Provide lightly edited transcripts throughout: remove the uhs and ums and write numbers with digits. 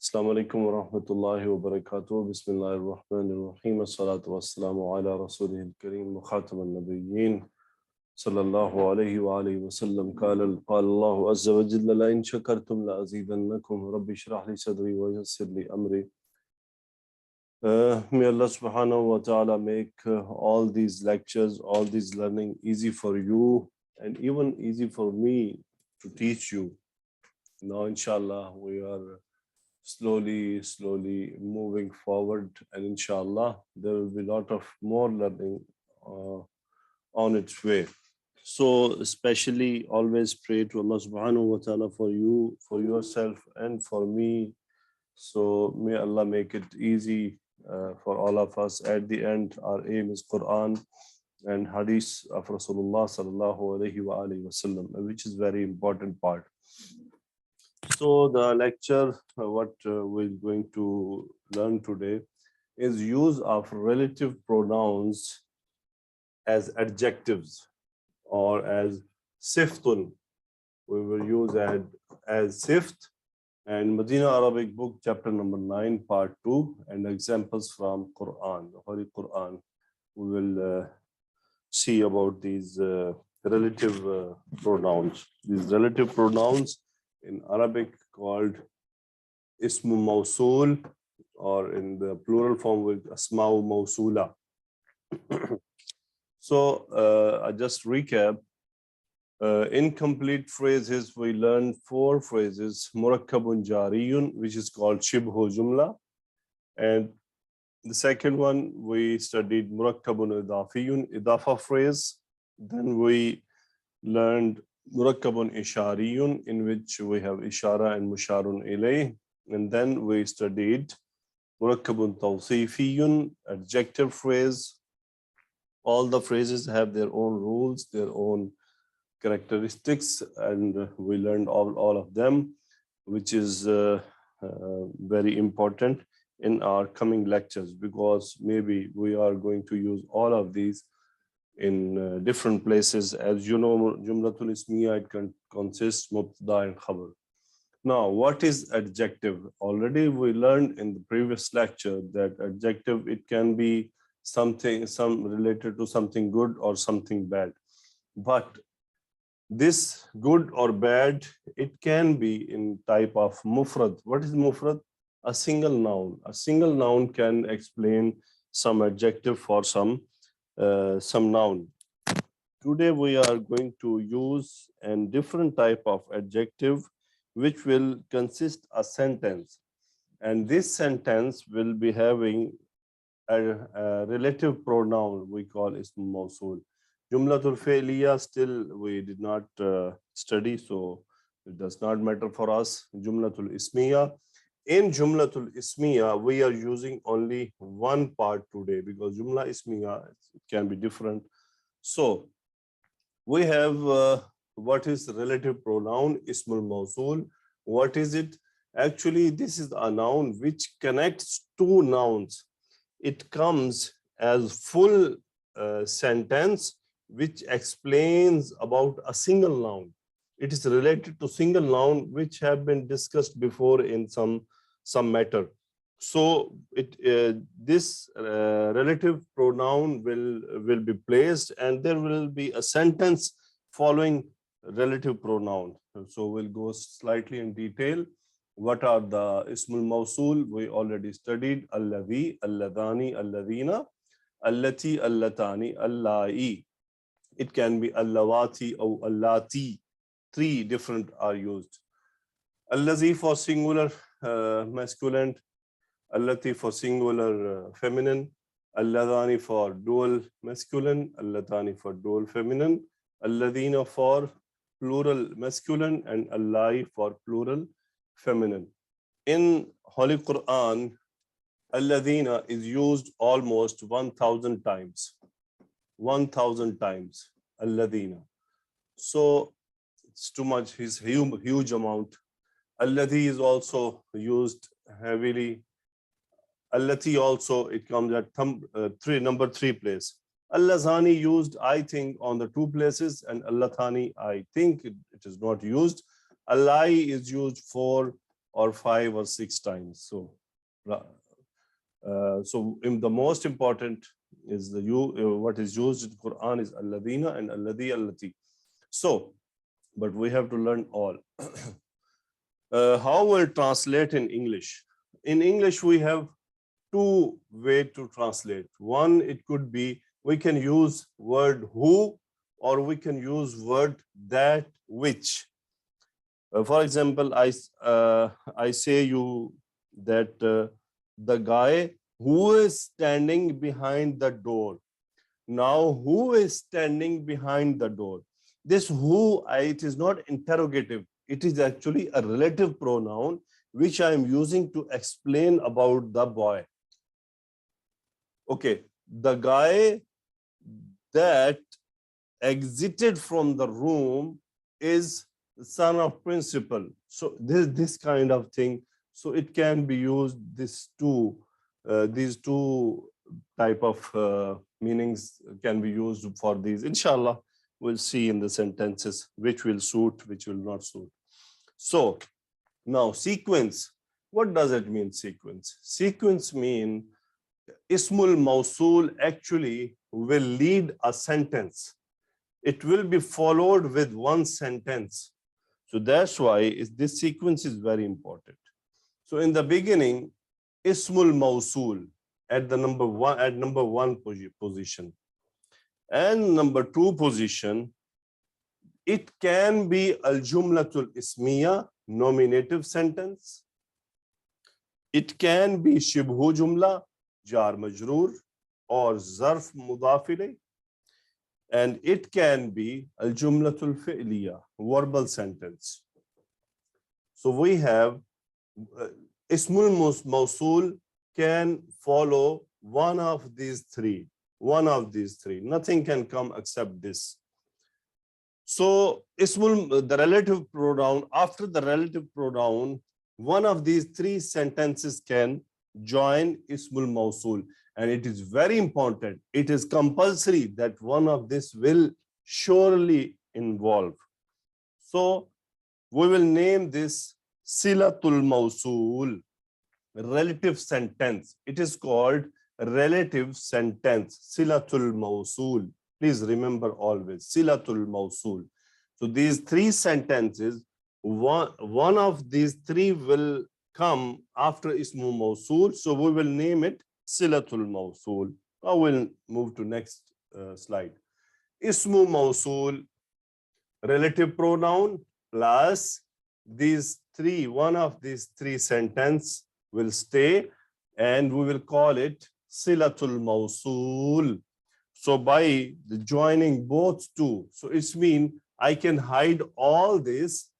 السلام علیکم ورحمۃ اللہ وبرکاتہ بسم اللہ الرحمن الرحیم الصلاۃ والسلام علی رسول الکریم مخاطب النبیین صلی اللہ علیہ وآلہ وسلم قال اللہ عز وجل لئن شکرتم لأزیدنکم رب اشرح لی صدری ویسر لی امری. May Allah subhanahu wa ta'ala make all these lectures, all these learning easy for you and even easy for me to teach you. Now inshallah we are slowly moving forward, and inshallah there will be a lot of more learning on its way. So especially always pray to Allah subhanahu wa ta'ala for you, for yourself and for me. So may Allah make it easy for all of us. At the end, our aim is Quran and Hadith of Rasulullah sallallahu alaihi wa alihi wasallam, which is very important part. So the lecture, what we're going to learn today is use of relative pronouns as adjectives or as siftun. We will use as sift and Medina Arabic book chapter number 9 part 2 and examples from Quran, the Holy Quran. We will see about these relative pronouns. These relative pronouns in Arabic called ismu mawsul, or in the plural form with asma'u mawsula. So I just recap. Incomplete phrases, we learned 4 phrases. Murakkabun jariyun, which is called shibhu jumla, and the second one we studied murakkabun idafiyun, idafa phrase. Then we learned murakkabun ishariyun, in which we have ishara and musharun ilayh. And then we studied murakkabun tawsifiyun, adjective phrase. All the phrases have their own rules, their own characteristics, and we learned all of them, which is very important in our coming lectures, because maybe we are going to use all of these in different places. As you know, Jumlatul Ismiya, it consists mubtada and khabar. Now, what is adjective? Already we learned in the previous lecture that adjective, it can be some related to something good or something bad. But this good or bad, it can be in type of mufrad. What is mufrad? A single noun. A single noun can explain some adjective for some noun. Today we are going to use a different type of adjective which will consist a sentence, and this sentence will be having a relative pronoun we call ism mawsul. Jumlatul Fi'liya still we did not study, so it does not matter for us. Jumlatul Ismiya. In Jumlatul Ismiya, we are using only one part today, because Jumla Ismiya can be different. So we have what is relative pronoun, Ismul Mawsul. What is it? Actually, this is a noun which connects two nouns. It comes as full sentence which explains about a single noun. It is related to single noun which have been discussed before in some matter. So this relative pronoun will be placed, and there will be a sentence following relative pronoun. So we'll go slightly in detail. What are the Ismul Mawsul? We already studied alladhi, alladhani, alladhina, allati, allatani, allai. It can be allawati or allati. 3 different are used. Allazi for singular masculine, allati for singular feminine, alladhani for dual masculine, allatani for dual feminine, alladhina for plural masculine, and allai for plural feminine. In Holy Quran, alladhina is used almost 1,000 times. 1,000 times, alladhina. So it's too much, it's huge amount. Alladhi is also used heavily. Allati also, it comes at number 3 place. Allazani used, I think, on the 2 places, and Allathani, I think it is not used. Allai is used for or 5 or 6 times. So the most important is what is used in Quran is alladina and alladhi allati. So, but we have to learn all. How will translate in English? In English, we have two ways to translate. One, it could be we can use word who, or we can use word that, which. For example, I say you that the guy who is standing behind the door. Now, who is standing behind the door? This who, it is not interrogative. It is actually a relative pronoun which I am using to explain about the boy. Okay, the guy that exited from the room is the son of principal. So this kind of thing. So it can be used, these two type of meanings can be used for these. Inshallah, we'll see in the sentences which will suit, which will not suit. So now sequence. What does it mean, sequence? Sequence mean Ismul Mausul actually will lead a sentence. It will be followed with one sentence. So that's why this sequence is very important. So in the beginning, Ismul Mausul at the number one position. And number 2 position, it can be Al-Jumlatul Ismiya, nominative sentence. It can be Shibhu Jumla, Jar Majroor, or Zarf Mudaf ilayh. And it can be Al-Jumlatul Fi'liya, verbal sentence. So we have Ismul Mausul can follow one of these three. Nothing can come except this. So the relative pronoun, after the relative pronoun, one of these 3 sentences can join Ismul Mausul. And it is very important. It is compulsory that one of this will surely involve. So we will name this Silatul Mausul, relative sentence. It is called relative sentence, Silatul Mausul. Please remember always, Silatul Mausul. So these 3 sentences, one of these 3 will come after Ismu Mausul. So we will name it Silatul Mausul. I will move to next slide. Ismu Mausul, relative pronoun plus these 3, one of these 3 sentences will stay, and we will call it Silatul Mausul. So by joining both 2, so it's mean I can hide all this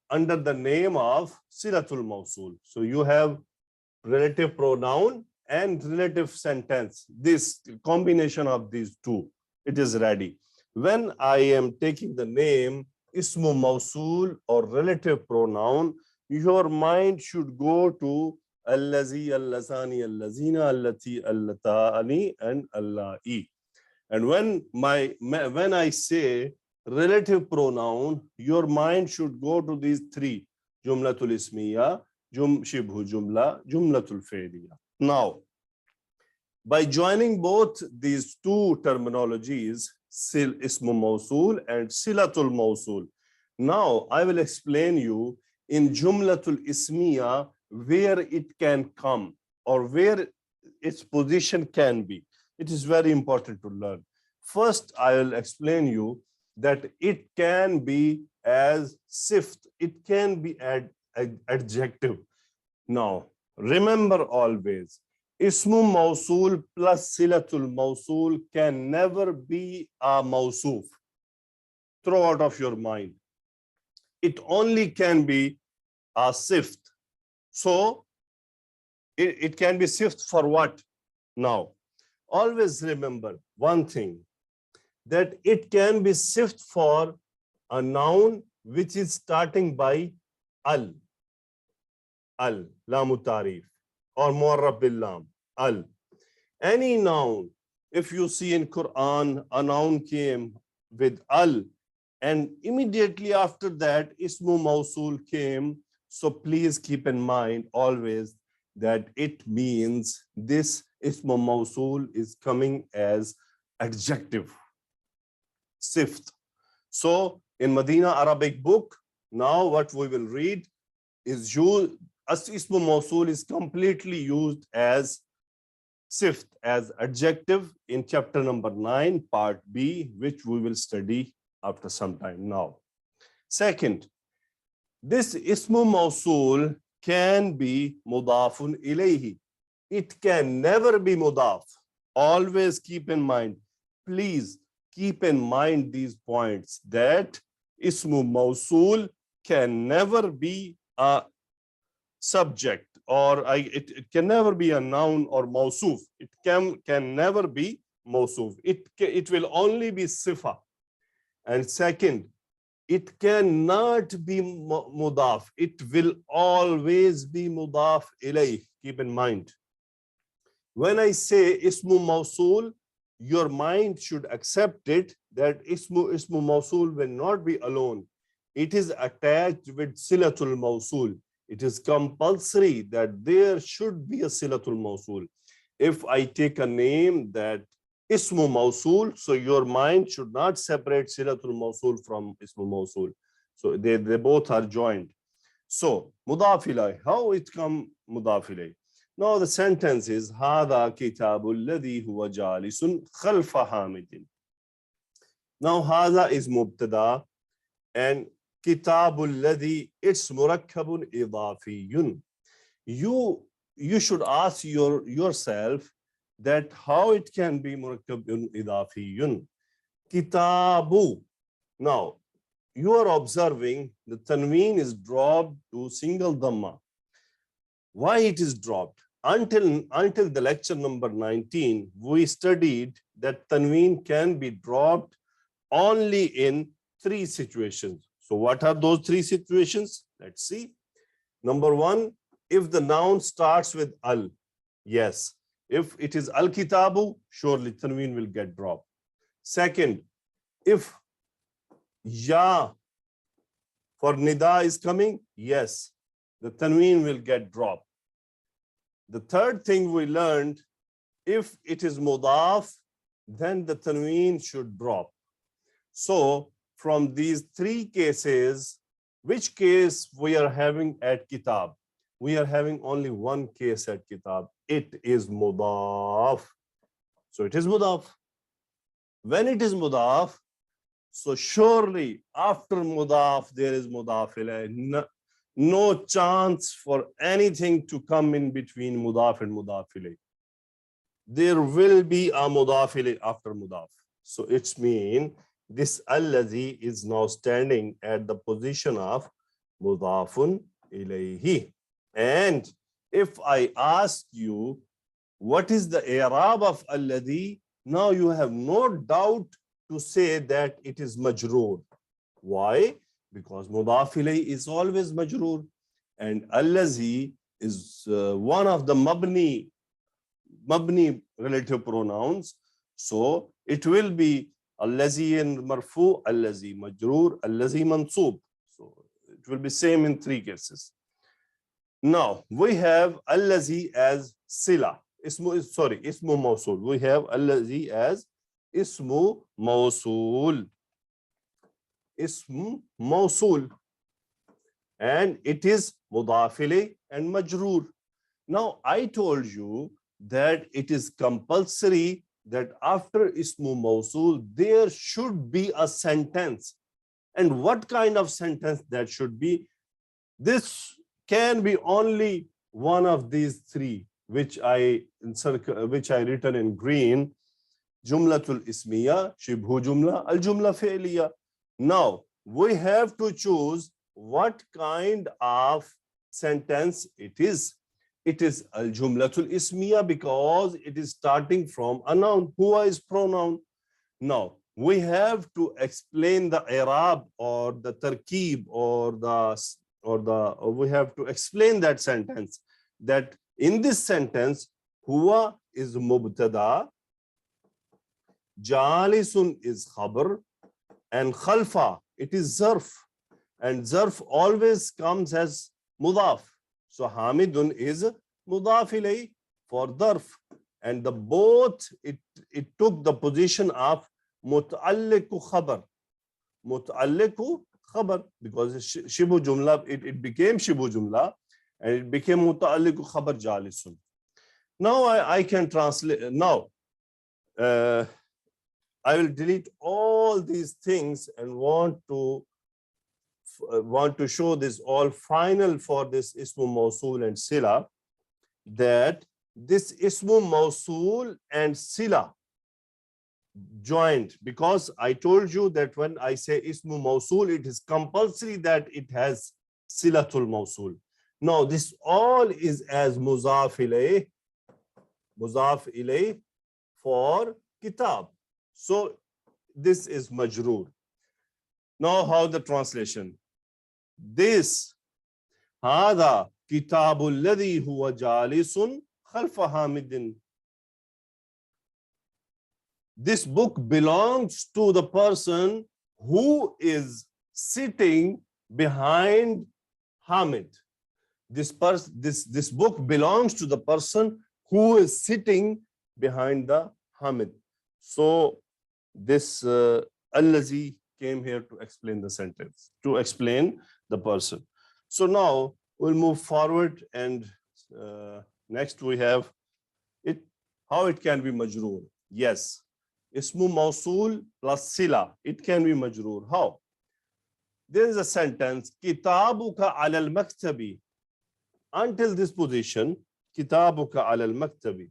under the name of Silatul Mausul. So you have relative pronoun and relative sentence. This combination of these 2, it is ready. When I am taking the name Ismu Mausul or relative pronoun, your mind should go to Allazi, Allazani, Allazina, Allati, Allatani, and Allahi. And when I say relative pronoun, your mind should go to these 3: Jumlatul Ismiya, Shibhu Jumla, Jumlatul Fi'liya. Now, by joining both these 2 terminologies, Ismu Mausul and Silatul Mausul, now I will explain you in Jumlatul Ismiya where it can come or where its position can be. It is very important to learn. First, I will explain you that it can be as sift, it can be adjective. Now, remember always, Ismu Mausul plus Silatul Mausul can never be a Mausuf. Throw out of your mind. It only can be a sift. So, it can be sift for what? Now, always remember one thing, that it can be sift for a noun which is starting by al, lamu tarif, or mu'arraf bil lam, al. Any noun, if you see in Quran, a noun came with al, and immediately after that, Ismu Mausul came. So please keep in mind always that it means this ismu mawsul is coming as adjective. Sift. So in Medina Arabic book, now what we will read is ismu mawsul is completely used as sift, as adjective in chapter number 9, part B, which we will study after some time now. Second, this ismu mawsul can be mudafun ilayhi. It can never be mudaf. Always keep in mind, please keep in mind these points, that ismu mawsul can never be a subject, or it can never be a noun or mawsuf. It can never be mawsuf. It will only be sifa. And second, it cannot be mudaf. It will always be mudaf ilayh. Keep in mind. When I say ismu mawsul, your mind should accept it that ismu mawsul will not be alone. It is attached with silatul mawsul. It is compulsory that there should be a silatul mawsul. If I take a name that ismu mawsul, so your mind should not separate silatul mawsul from ismu mawsul. So they both are joined. So mudaf ilayh, how it come mudaf ilayh? Now the sentence is هذا كتاب الذي هو جالس خلف حامد. Now هذا is mubtada and كتاب الذي it's murakkabun idafiyun. You should ask yourself that how it can be murakkabun idafiyun. Kitabu. Now you are observing the tanween is dropped to single dhamma. Why it is dropped? Until the lecture number 19, we studied that tanween can be dropped only in 3 situations. So what are those 3 situations? Let's see. Number 1, if the noun starts with al, yes. If it is al-kitabu, surely tanween will get dropped. Second, if ya for nida is coming, yes, the tanween will get dropped. The third thing we learned, if it is mudaf, then the tanween should drop. So from these 3 cases, which case we are having at kitab? We are having only 1 case at kitab. It is mudaf. So it is mudaf. When it is mudaf, so surely after mudaf, there is mudaf ilayh. No chance for anything to come in between mudaf and mudaf ilayh. There will be a mudaf ilayh after mudaf. So it's mean this alladhi is now standing at the position of mudafun ilayhi. And if I ask you, what is the i'rab of alladhi? Now you have no doubt to say that it is majroor. Why? Because mudaf ilayh is always majroor, and allazi is one of the mabni relative pronouns. So it will be allazi and marfu, allazi majroor, allazi mansub. So it will be same in 3 cases. Now we have allazi as sila. Ismu mawsul. We have allazi as ismu mawsul. Ism mawsul, and it is mudaf ilayh and majroor. Now I told you that it is compulsory that after ismu mawsul there should be a sentence. And what kind of sentence that should be? This can be only one of these 3, which I written in green: jumlatul ismiya, shibhu jumla, al jumla fi'liya. Now we have to choose what kind of sentence it is. It is al jumlatul ismiya because it is starting from a noun. Huwa is pronoun. Now we have to explain the i'rab or the tarkib or we have to explain that sentence, that in this sentence huwa is mubtada, jalisun is khabar, and khalfa, it is zarf. And zarf always comes as mudaf. So Hamidun is mudaf ilayh for darf, and the both it took the position of muta'alliqu khabar. Muta'alliqu khabar, because shibu jumla, it became shibu jumla and it became muta'alliqu khabar jalisun. Now I can translate. Now I will delete all these things and want to show this all final for this ismu mawsul and sila, that this ismu mawsul and sila joined, because I told you that when I say ismu mawsul, it is compulsory that it has silatul mawsul. Now this all is as muzaf ilayh for kitab. So this is majroor. Now how the translation? This hada kitabul ladhi huwa jalisun khalfa hamidin. This book belongs to the person who is sitting behind Hamid. This book belongs to the person who is sitting behind the Hamid. So this allazi came here to explain the sentence, to explain the person. So now we'll move forward, and next we have it, how it can be majroor. Yes, ismu mawsul plus sila, it can be majroor. How? There is a sentence, kitabuka ala al-maktabi. Until this position, kitabuka ala al-maktabi.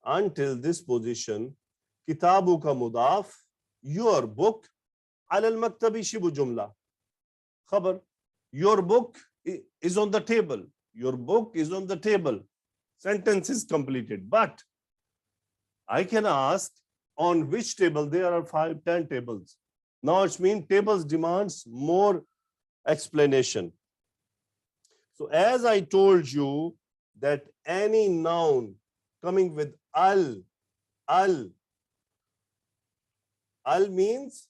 Until this position, kitabuka mudaf, your book, ala al-maktabi shibu jumla. Khabar, your book is on the table. Your book is on the table. Sentence is completed. But I can ask, on which table? There are 5, 10 tables. Now it means tables demands more explanation. So as I told you that any noun coming with al means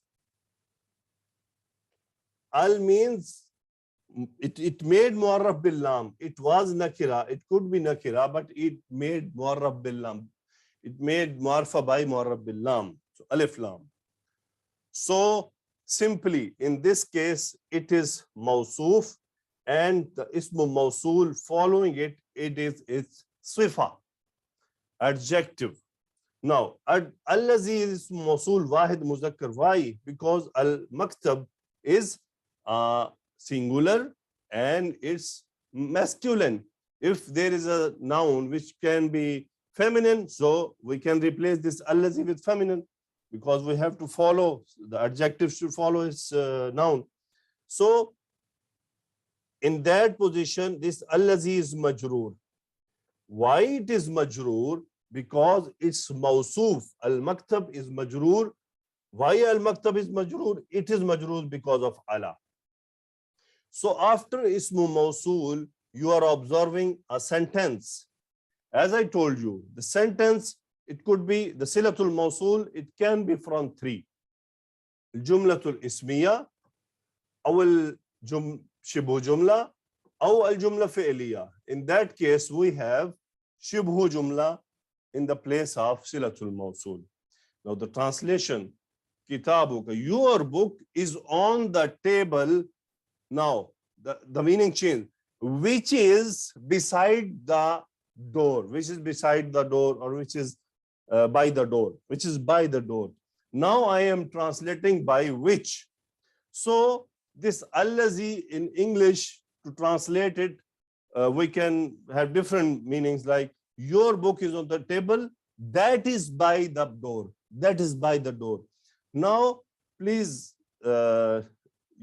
it made mu'arraf bil lam. It was nakira. It could be nakira, but it made mu'arraf bil lam. It made mu'arfa by mu'arraf bil lam. So alif lam. So simply in this case, it is mawsuf, and the ismu mawsul following it, it is its sifa, adjective. Now, allazi is mawsul wahid muzakkar. Why? Because al-maktab is singular and it's masculine. If there is a noun which can be feminine, so we can replace this allazi with feminine, because we have to follow, the adjective should follow its noun. So in that position, this allazi is majroor. Why it is majroor? Because it's mawsuf. Al-maktab is majroor. Why al-maktab is majroor? It is majroor because of ala. So after ismu mawsul, you are observing a sentence. As I told you, the sentence, it could be the silatul mawsul, it can be from 3. Al-jumlatul ismiya, aw al-shibhu jumla, aw al-jumla fi'liya. In that case, we have shibhu jumla in the place of silatul mawsul. Now the translation, kitabuka, your book is on the table. Now the meaning change, which is beside the door, which is beside the door, or which is by the door, which is by the door. Now I am translating by which. So this allazi in English, to translate it, we can have different meanings, like your book is on the table, that is by the door, that is by the door. Now please,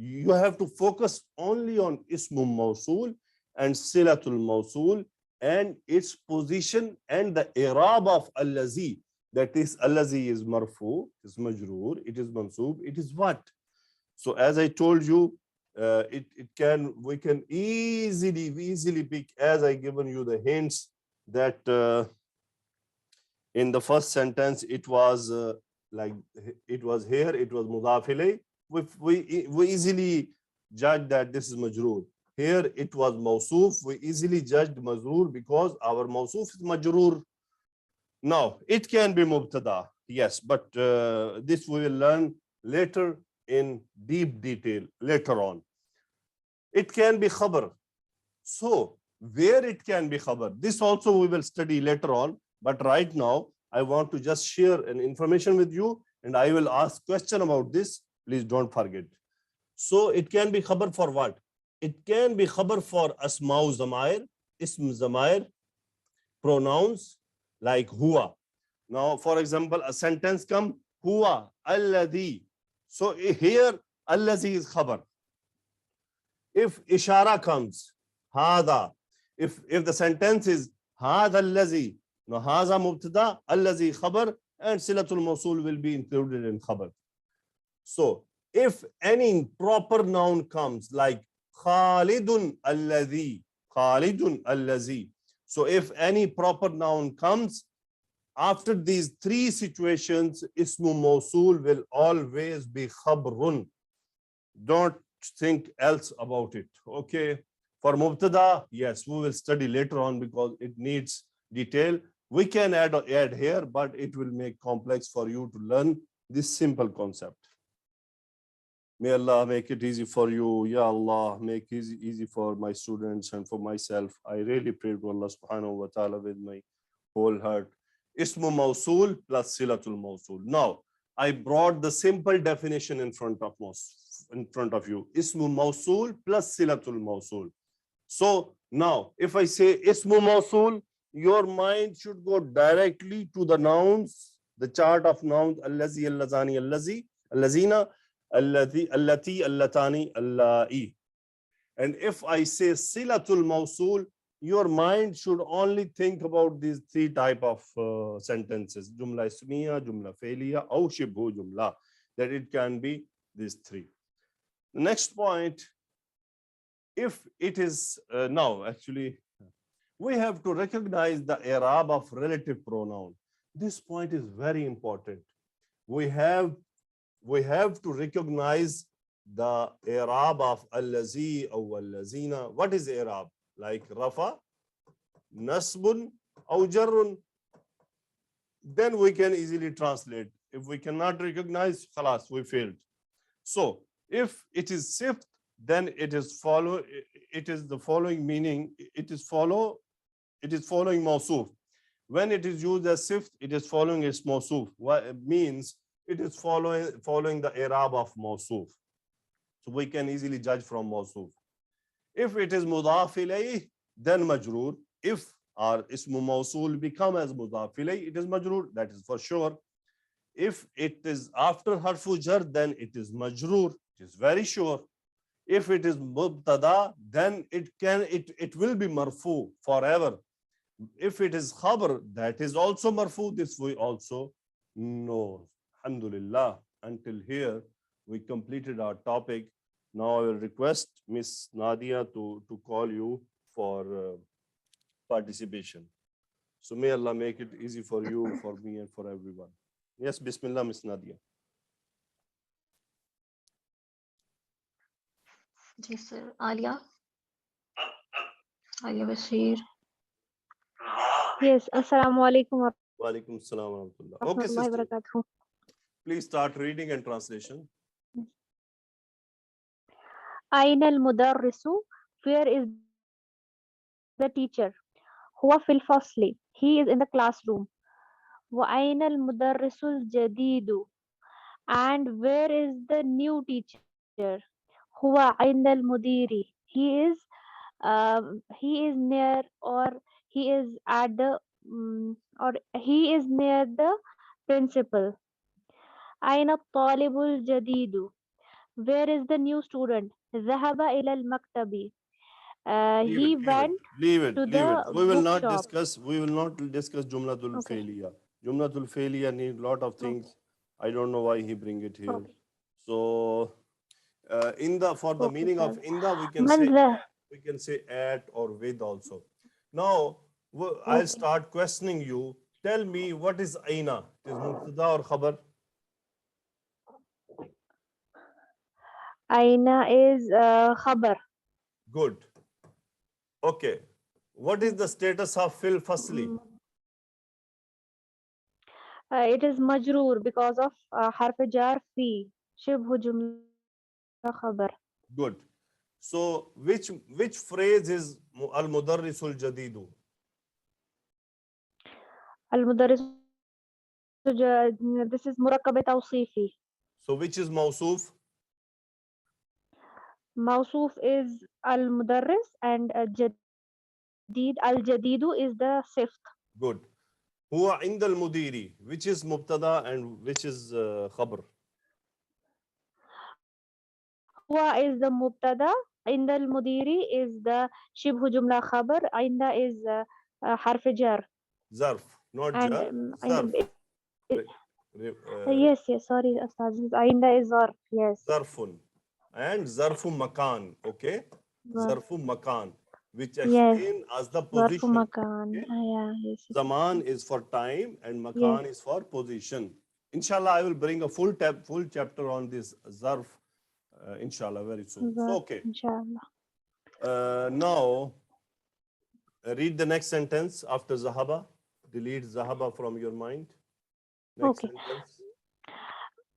you have to focus only on ismu mawsul and silatul mawsul and its position and the i'rab of allazi. That is, allazi is marfu, is majroor, it is mansub, it is what? So as I told you, we can easily pick, as I given you the hints, that in the first sentence it was like it was here, it was mudaf ilayh. We easily judge that this is majroor. Here it was mawsoof. We easily judged majroor because our mawsoof is majroor. Now it can be mubtada, yes, but this we will learn later in deep detail later on. It can be khabar. So where it can be khabar, this also we will study later on, but right now I want to just share an information with you and I will ask question about this. Please don't forget. So it can be khabar for what? It can be khabar for asma'u zamair, ism zamair, pronouns like huwa. Now for example, a sentence come huwa alladhi. So here alladhi is khabar. If ishara comes hada, if the sentence is hada alladhi, now haza mubtada, alladhi khabar, and silatul mawsul will be included in khabar. So if any proper noun comes like Khalidun alladhi, Khalidun alladhi. So if any proper noun comes, after these three situations, ismu mawsul will always be khabrun. Don't think else about it. Okay. For mubtada, yes, we will study later on because it needs detail. We can add here, but it will make complex for you to learn this simple concept. May Allah make it easy for you. Ya Allah, make it easy for my students and for myself. I really pray to Allah subhanahu wa ta'ala with my whole heart. Ismu mawsul plus silatul mawsul. Now, I brought the simple definition in front of you. Ismu mawsul plus silatul mawsul. So now, if I say ismu mawsul, your mind should go directly to the nouns, the chart of nouns, allazi, allazani, allazi, allazina, allati, allati, allatani, allai. And if I say silatul mawsul, your mind should only think about these three type of sentences: jumla ismiya, jumla fe'liya, aw shibhu jumla. That it can be these three. The next point, if it is now actually we have to recognize the i'rab of relative pronoun. This point is very important. We have to recognize the i'rab of allazi or allazina. What is i'rab? Like rafa, nasbun, aw jarrun. Then we can easily translate. If we cannot recognize, khalas, we failed. So if it is sift, then it is the following meaning. It is following mawsuf. When it is used as sift, it is following its mawsuf. What it means, it is following the i'rab of mawsuf. So we can easily judge from mawsuf. If it is mudaf ilayh, then majroor. If our ismu mawsul become as mudaf ilayh, it is majroor. That is for sure. If it is after harfu jar, then it is majroor. It is very sure. If it is mubtada, then it will be marfu forever. If it is khabar, that is also marfu. This we also know. Alhamdulillah. Until here, we completed our topic. Now I will request Miss Nadia to call you for participation. So may Allah make it easy for you, for me, and for everyone. Yes, Bismillah, Miss Nadia. Yes, sir. Alia Bashir. Yes, assalamu alaikum wa Wa alaikum assalam wa rahmatullah. Okay, rahmatullahi wa sister. barakatuh. Please start reading and translation. Aina al-mudarrisu, where is the teacher? Huwa fil fasli, he is in the classroom. Wa aina al-mudarrisu al-jadidu, and where is the new teacher? Huwa aina al-mudiri, he is near, or he is at the or he is near the principal. Aina al-talibu al-jadidu, where is the new student? ذهب إلى المكتب. He went Leave it. to the We will not bookshop. discuss Jumlatul Okay. Failiyah. Jumlatul Failiyah need a lot of things. I don't know why he bring it here. Okay. So for the Okay, meaning of sir. inda, we can say at or with also. Now I'll start questioning you. Tell me, what is aina? It is mubtada or khabar? Aina is khabar. Good. Okay. What is the status of fil fasli? It is majroor because of harf jar fi. Shibhu jumla khabar. Good. So which phrase is al mudarrisul jadidu? Al-mudarris, this is murakkab tawsifi. So which is mawsuf? Mawsuf is al-mudarris and al-jadidu is the fifth. Good. Huwa inda al mudiri. Which is mubtada and which is khabar? Huwa is the mubtada. Inda al-mudiri is the shibhu jumla khabar. Inda is harf jar. Zarf, not And jar. Zarf. yes, sorry, Ustaz. Inda is zarf. Yes. Zarfun and zarfu makan. Okay. Zarf. Zarfu makan, which Yes. explain as the Zarfu position. makan. Okay. Yeah, yes. Zaman is for time and makan is for position. Inshallah, I will bring a full chapter on this zarf. Inshallah, very soon. Zarf, So, okay. Inshallah. Now, read the next sentence after Zahaba. Delete Zahaba from your mind. Next Okay. sentence.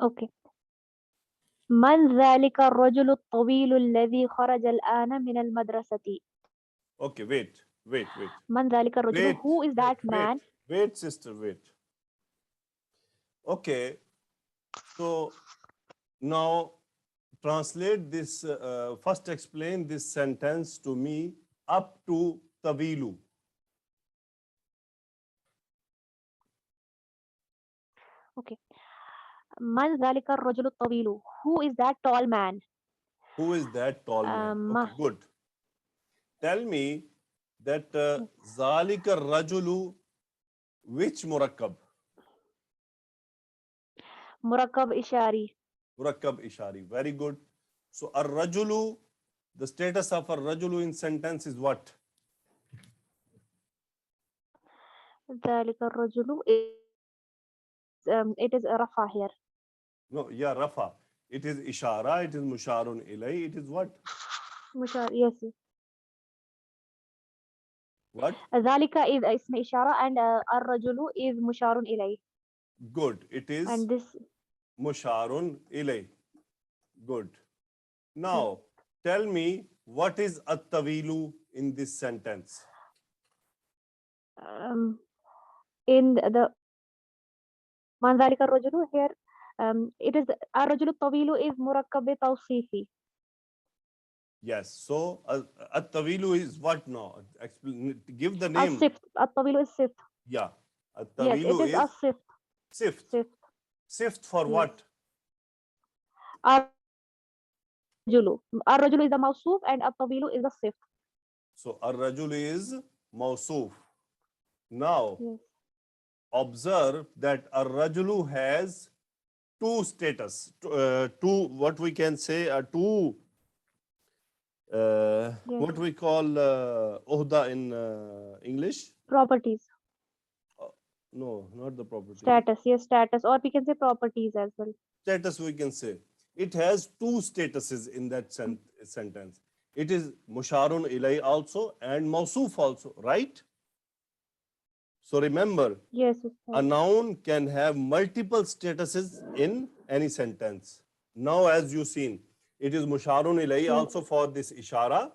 Okay. من ذلك الرجل الطويل الذي خرج الآن من المدرسة؟ Okay, wait. من ذلك الرجل? Wait, Who is that man? Wait, sister, wait. Okay. So now translate this, first explain this sentence to me up to tawilu. Okay. من ذلك الرجل الطويل? Who is that tall man? Who is that tall man? Okay, good. Tell me that zalika rajulu, which murakkab? Murakkab ishari. Murakkab ishari. Very good. So ar-rajulu, the status of ar-rajulu in sentence is what? ذلك الرجل it is rafa here. No, yeah, rafa. It is ishara, it is musharun ilay, it is what? Mushar, yes. What? ذلك is اسم إشارة and الرجل is مشار إليه. Good. It is And this musharun ilay. Good. Now, tell me what is at-tawilu in this sentence? in the من ذلك الرجل here it is الرجل الطويل is مركب توصيفي. Yes. So at-tawilu is what now? Give the name. الصفت. الطويل is صفت. Yeah. Yes, At-tawilu it is الصفت. sift. صفت. Sift for Yes. what? الرجل. الرجل is the موصوف and الطويل is the صفت. So ar-rajul is mawsuf. Now, Yes. observe that ar-rajulu has two status, two, what we can say, two, Yes. what we call uhda in English. Properties. No, not the property. Status. Yes, status. Or we can say properties as well. Status we can say. It has two statuses in that sentence. It is musharun ilay also and mawsuf also, right? So remember, Yes. a noun can have multiple statuses in any sentence. Now, as you've seen, it is musharun ilay also for this ishara,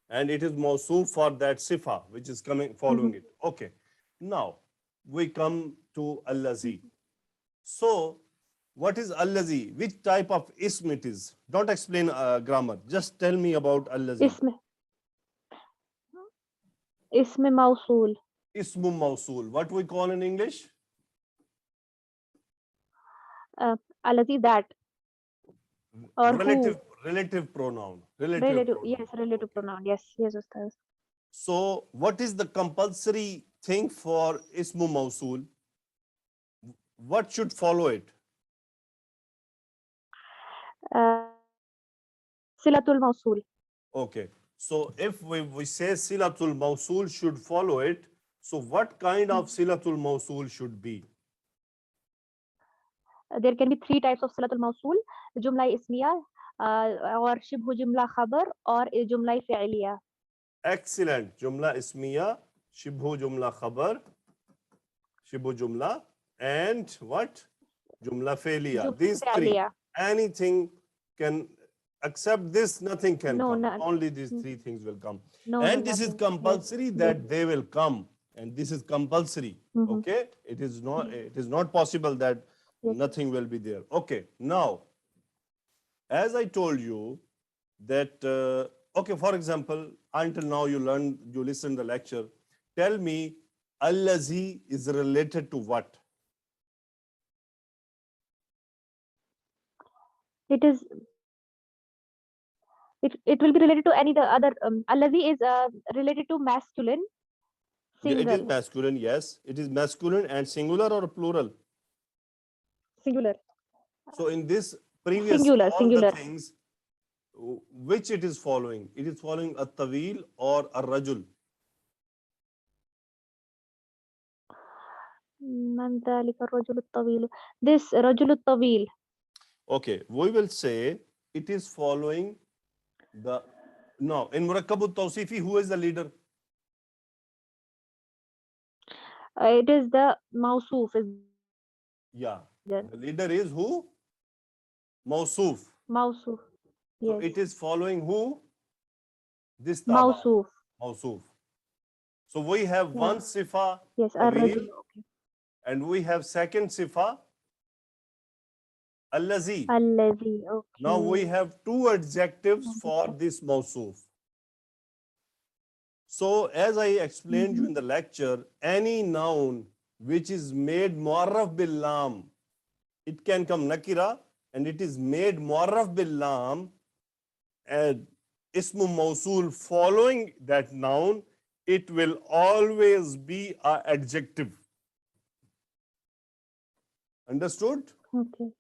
and it is mawsuf for that sifa, which is coming following it. Okay. Now, we come to allazi. So, what is allazi? Which type of ism it is? Don't explain grammar. Just tell me about allazi. اسم موصول. Ismu mawsul. What we call in English? الذي that. Or relative pronoun. Relative. Yes, relative pronoun. Yes, Ustaz. So, what is the compulsory thing for ismu mawsul? What should follow it? Silatul mawsul. Okay. So, if we say silatul mawsul should follow it, so what kind of silatul mawsul should be? There can be three types of silatul mawsul: jumla ismiya, or shibhu jumla khabar, or jumla fi'liya. Excellent. Jumla ismiya, shibhu jumla khabar, shibhu jumla, and what? Jumla failiya. These three. فعلية. Anything can, except this, nothing can No, come. no, Only these three things will come. no, And this is nothing. compulsory Yes. that they will come. And this is compulsory. Mhm. Okay? It is not possible that Yes. nothing will be there. Okay. Now, as I told you that, okay, for example, until now you listened the lecture. Tell me, allazi is related to what? It is. It will be related to any the other. Allazi is related to masculine, Yeah, it is single, masculine, yes. It is masculine and singular or plural. singular, So in this previous, singular, all the singular. things, which it is following? It is following a tawil or a rajul. من ذلك الرجل الطويل. This رجل الطويل. Okay, we will say it is following the, no, in Murakkabut Tawsifi, who is the leader? It is the موصوف is Yeah, there. the leader is who? Mawsuf. موصوف. So Yes. it is following who? This taba, موصوف. Mawsuf. So we have Yeah. one sifa, Yes. tawil, الرجل. Okay. and we have second sifa, allazi. الذي. Okay. Now we have two adjectives for this mawsuf. So as I explained you in the lecture, any noun which is made mu'arraf bil lam, it can come nakira, and it is made mu'arraf bil lam and ismu mawsul following that noun, it will always be an adjective. Understood? Okay.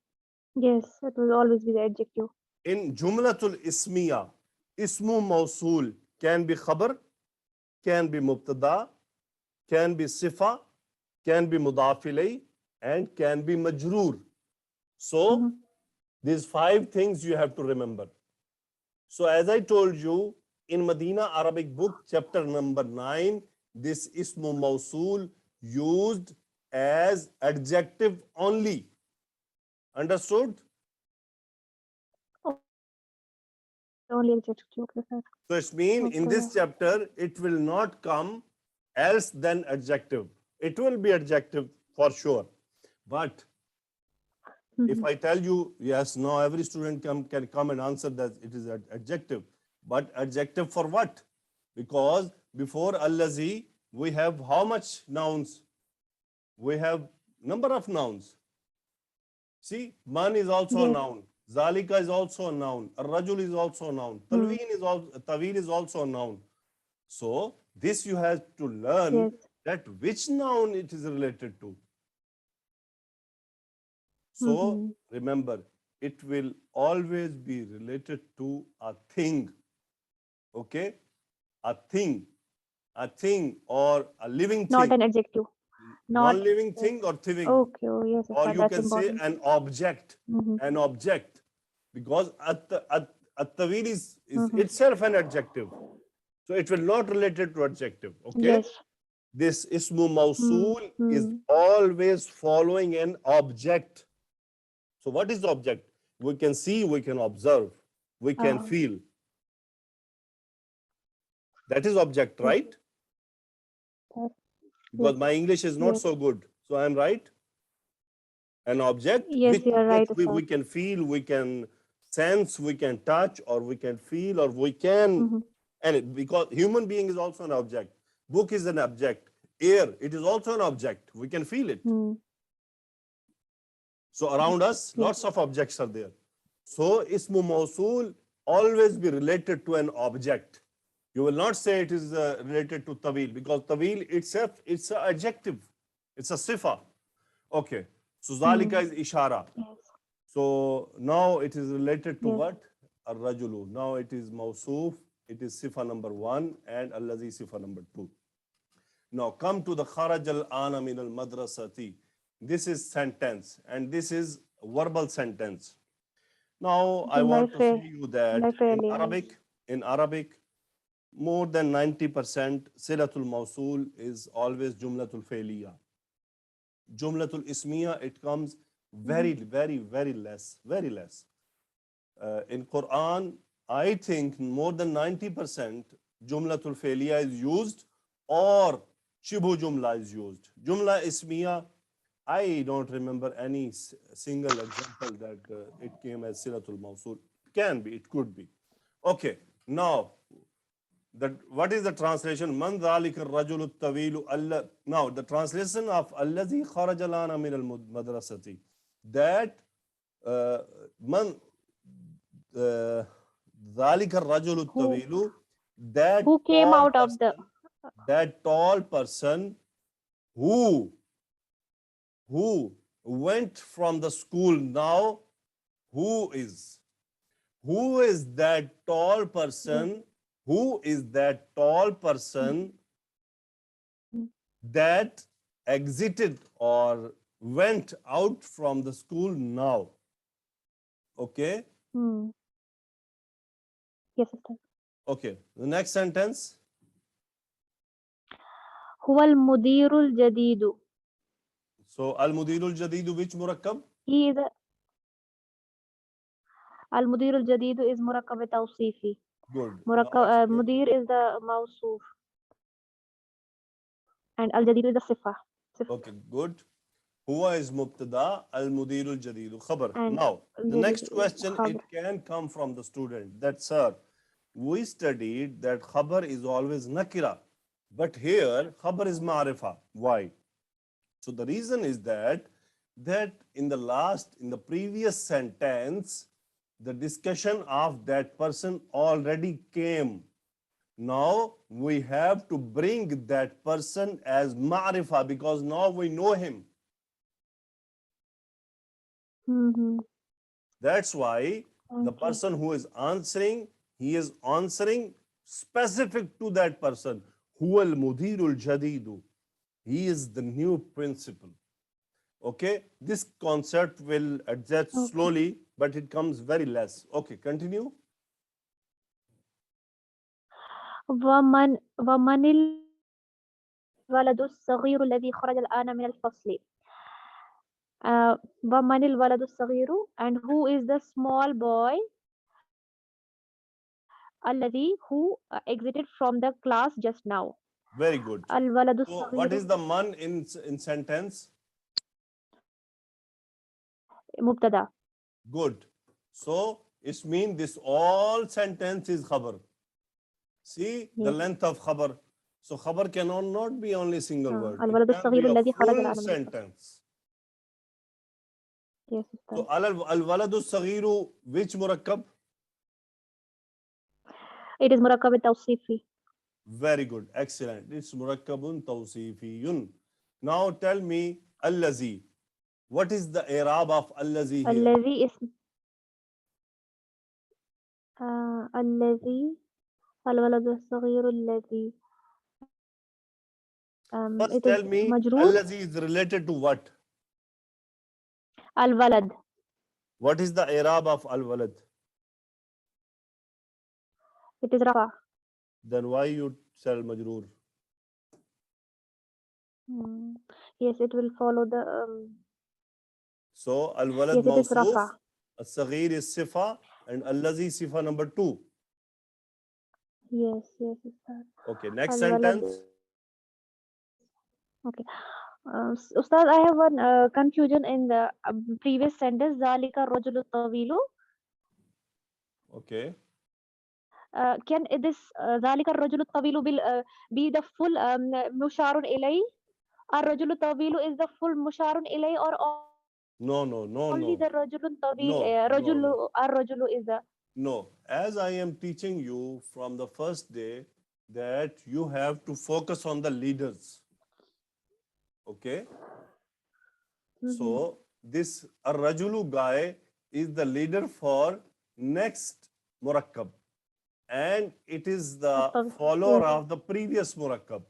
Yes. It will always be the adjective. In jumlatul ismiya, ismu mawsul can be khabar, can be mubtada, can be sifa, can be mudaf ilay, and can be majroor. So these 5 things you have to remember. So as I told you, in Medina Arabic book, chapter number 9, this ismu mawsul used as adjective only. Understood? Only adjective. Okay, sir. So it means in Okay. this chapter, it will not come else than adjective. It will be adjective for sure. But if I tell you, yes, now every student can come and answer that it is an adjective. But adjective for what? Because before allazi, we have how much nouns? We have number of nouns. See, man is also a Yes. noun. Zalika is also a noun. Ar-rajul is also a noun. Tawil is also a noun. So this you have to learn Yes. that which noun it is related to. So remember, it will always be related to a thing. Okay? A thing or a living Not thing. an adjective. Not. Non-living thing or thing. Okay. Oh, yes. Or Sir, you that's can say important. an object. An object. Because at-tawil is itself an adjective. So it will not related to adjective. Okay? Yes. This ismu mawsul is always following an object. So what is the object? We can see, we can observe, we can feel. That is object, right? Because my English is not so good. So I'm right. An object Yes, you are right, which sir. we can feel, we can sense, we can touch, or we can feel, or we can, and because human being is also an object. Book is an object. Air, it is also an object. We can feel it. So around us, lots of objects are there. So ismu mawsul always be related to an object. You will not say it is related to tawil, because tawil itself, it's an adjective. It's a sifa. Okay. So zalika is ishara. Yes. So now it is related to what? Ar-rajulu. Now it is mawsuf. It is sifa number 1 and allazi sifa number 2. Now come to the kharaj al-ana min al-madrasati. This is sentence and this is verbal sentence. Now I want to say you that in Arabic, more than 90% silatul mawsool is always jumlatul failiyah. Jumlatul ismiya, it comes very, very, very less, very less. In Quran, I think more than 90% jumlatul failiyah is used, or shibhu jumla is used. Jumla ismiya, I don't remember any single example that it came as silatul mawsool. Can be, it could be. Okay, now what is the translation? Man dhalika ar-rajulu at-tawilu alla. Now the translation of allazi kharaja lana min al-madrasati, that man dhalika ar-rajulu at-tawilu, that Who came tall out of the person, that tall person who went from the school. Now who is that tall person? Who is that tall person that exited or went out from the school now? Okay. Yes, sister. Okay. The next sentence. هو المدير الجديد. So al-mudirul jadidu, which murakkab? He is المدير الجديد is مركب توصيفي. Good. مركب Now explain. مدير is the موصوف and الجديد is the صفة. Okay, good. Huwa is mubtada, al-mudirul jadidu khabar. And Now, the الجديد next is question, خبر. it can come from the student. That, sir, we studied that khabar is always nakira, but here khabar is ma'rifa. Why? So the reason is that in the previous sentence, the discussion of that person already came. Now we have to bring that person as ma'rifa because now we know him. That's why the Okay. person who is answering, he is answering specific to that person. Huwa al-mudirul jadidu. He is the new principal. Okay, this concept will adjust slowly, but it comes very less. Okay, continue. ومن الولد الصغير الذي خرج الآن من الفصل. ومن الولد الصغير, and who is the small boy الذي who exited from the class just now. Very good. الولد So what is الصغير the man in sentence? مبتدا. Good. So it means this all sentence is khabar. See the Yes. length of khabar. So khabar cannot not be only single word. الولد It can الصغير be a الذي خرج full الآن من الفصل. sentence. Yes, So sister. al-waladu saghiru, which murakkab? It is مركب توصيفي. Very good. Excellent. It's murakkabun tawsifiyun. Now tell me allazi. What is the i'rab of allazi here? الذي اسم الذي الولد الصغير الذي First it tell is me مجرور. allazi is related to what? الولد. What is the i'rab of al-walad? It is رفع. Then why you sell majroor? Yes, it will follow the So al-walad yes, it is mawsoof, رفع. al-saghir is sifa, and allazi sifa number 2. Yes, yes, sister. Okay, next الولد. sentence. Okay. Ustad, I have one confusion in the previous sentence. ذلك الرجل الطويل. Okay. Can this ذلك الرجل الطويل be the full مشار إليه? الرجل الطويل is the full مشار إليه or No. only the رجل الطويل? No. الرجل is the. No. As I am teaching you from the first day that you have to focus on the leaders. Okay. So this ar-rajulu guy is the leader for next murakkab, and it is the follower of the previous murakkab.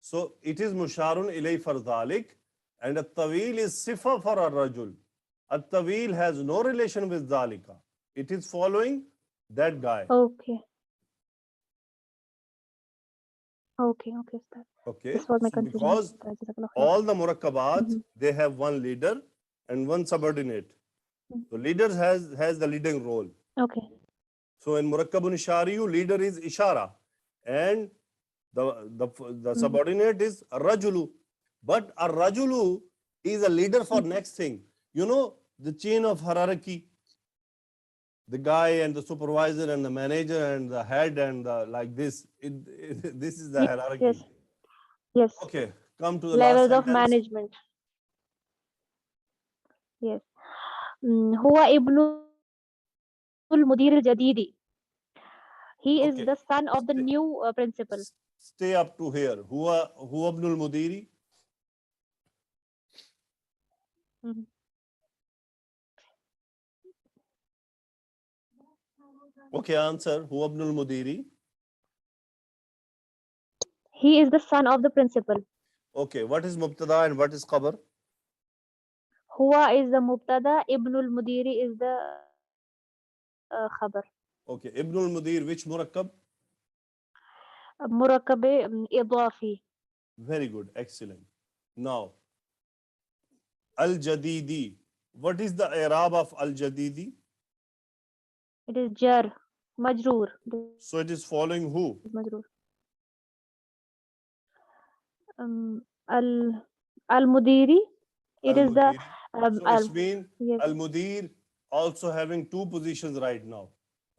So it is musharun ilay for dhalik, and at-tawil is sifa for ar-rajul. At-tawil has no relation with dhalika. It is following that guy. Okay. Okay, Ustad. Okay, This was my so confusion. because Ustad, Jazakallah khair. all the murakkabat, Mhm. they have one leader and one subordinate. Mhm. So leader has the leading role. Okay. So in murakkabun ishariyu, leader is ishara, and the Mhm. subordinate is rajulu. But a rajulu is a leader for Mhm. next thing. You know the chain of hierarchy, the guy and the supervisor and the manager and the head and the, like this. This is the Yes, hierarchy. yes, yes. Okay, come to the last Levels of sentence. management. Yes. هو ابن المدير الجديد. He is Okay, the son of the Stay- new principal. stay up to here. Huwa ibnul mudiri. Mhm. Okay, answer. Huwa ibnul mudiri. He is the son of the principal. Okay, what is mubtada and what is khabar? Huwa is the mubtada. Ibnul Mudiri is the khabar. Okay, ibnul mudir, which murakkab? Murakkab idafi. Very good, excellent. Now, al jadidi. What is the i'rab of al jadidi? It is jar. Majroor. So it is following who? Majroor. Al Mudiri. It is the Al-Mudiri. So it's mean yes. Al-Mudir also having two positions right now.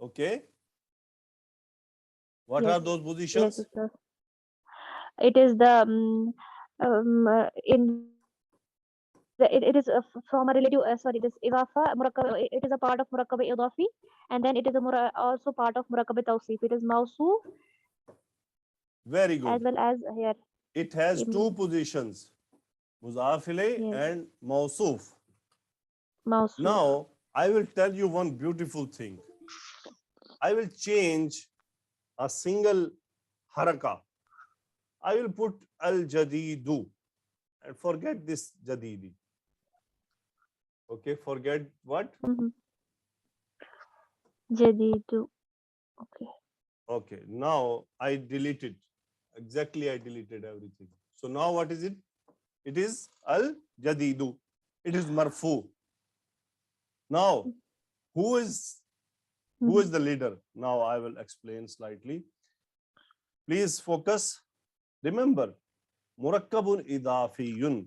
Okay. What Yes. are those positions? Yes, sir. It is the in the, it is from a relative. Sorry, this idafa murakkab. It is a part of murakkab idafi, and then it is also part of murakkab tawsif. It is mawsuf Very as good. well as here. It has Ibn. two positions, Mudaf ilayh Yes. and Mawsuf. Mawsuf. Now, I will tell you one beautiful thing. I will change a single haraka. I will put al-jadidu and forget this jadidi. Okay, forget what? Jadidu. Okay. Okay, now I deleted. Exactly, I deleted everything. So now what is it? It is al-jadidu. It is marfu. Now, who is the leader? Now I will explain slightly. Please focus. Remember, murakkabun idafiyun.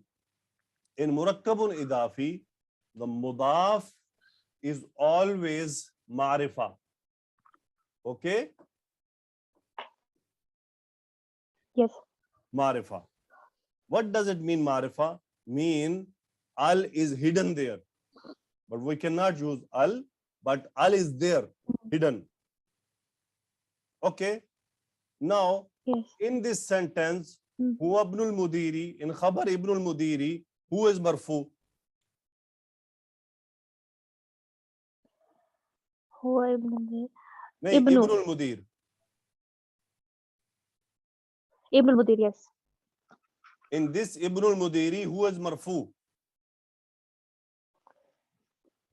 In murakkabun idafi, the mudaf is always ma'rifa. Okay? Yes. Ma'rifa. What does it mean, ma'rifa? Mean al is hidden there. But we cannot use al, but al is there, hidden. Okay? Now, Yes. in this sentence, huwa ibnul mudiri, in khabar ibnul mudiri, who is marfu? Huwa ibn Nahi, ibnul mudir. Ibn Mudir, yes. In this ibnul mudiri, who is marfu?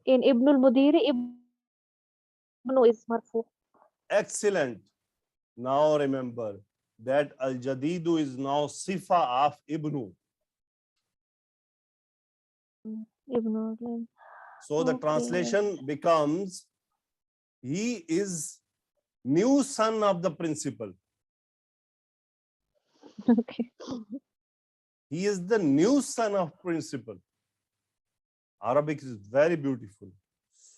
In Ibn al-Mudiri, Ibn is marfu. Excellent. Now remember that al-jadidu is now sifa of ibnu. Ibn. So the Okay. translation becomes, he is new son of the principal. Okay. He is the new son of principal. Arabic is very beautiful.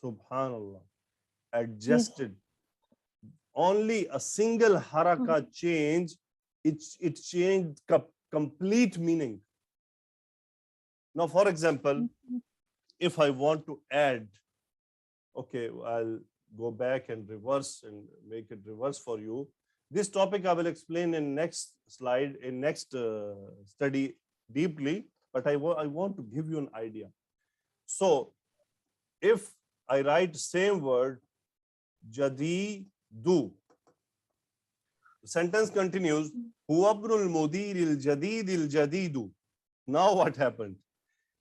Subhanallah. Adjusted. Only a single haraka change, it changed complete meaning. Now, for example, if I want to add, okay, I'll go back and reverse and make it reverse for you. This topic I will explain in next slide, in next study deeply, but I want to give you an idea. So, if I write same word, jadidu, the sentence continues, huwa ibnul mudir al-jadid al-jadidu. Now what happened?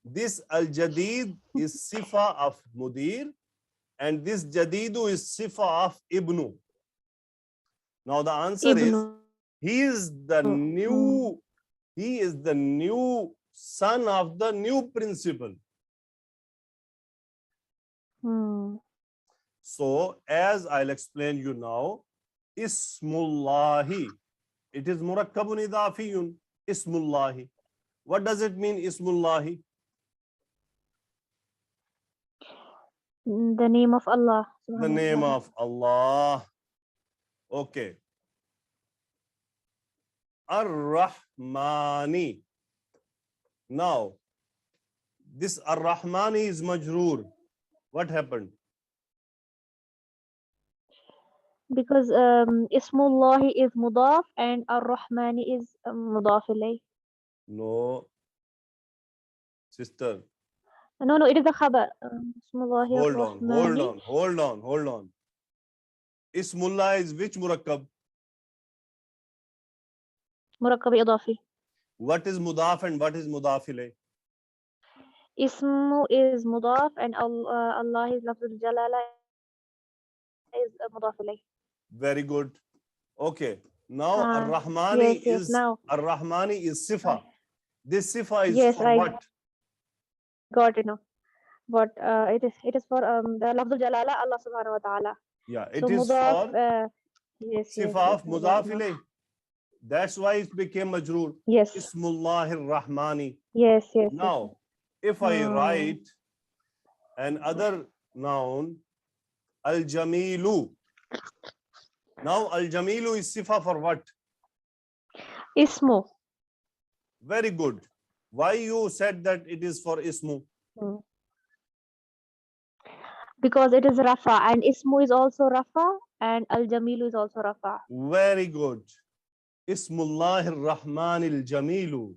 This al-jadid is sifa of mudir, And this Jadidu is sifa of Ibnu. Now the answer is, Ibnu. he is the new son of the new principal. So as I'll explain you now, Ismullahi, it is murakkabun idafiyun. Ismullahi. What does it mean, Ismullahi? The name of Allah. The name of Allah. Okay. Ar-Rahmani. Now, this Ar-Rahmani is majroor. What happened? Because Ismullahi is mudaf and Ar-Rahmani is mudaf ilayh. No. Sister, No, it is a khabar. Ismullahi hold on. Ismullah is which murakkab? Murakkab idafi. What is mudaf and what is mudaf ilayh? Ismu is mudaf and Allah is lafzul jalala is mudaf ilayh. Very good. Okay. Now Ar-Rahmani yes, now. Ar-Rahmani is sifa. This sifa is Yes, for I what? got it now. But it is for the lafzul jalala Allah subhanahu wa ta'ala. Yeah, it So is mudaf, for yes, sifa of yes, mudaf ilayh. That's why it became majroor. Yes. Ismullahir Rahmani. Yes. Now, if I write an other noun, Al-Jamilu. Now, Al-Jamilu is sifa for what? Ismu. Very good. Why you said that it is for Ismu? Because it is Rafa and Ismu is also Rafa and Al-Jamilu is also Rafa. Very good. Ismullahir Rahmanil Jamilu.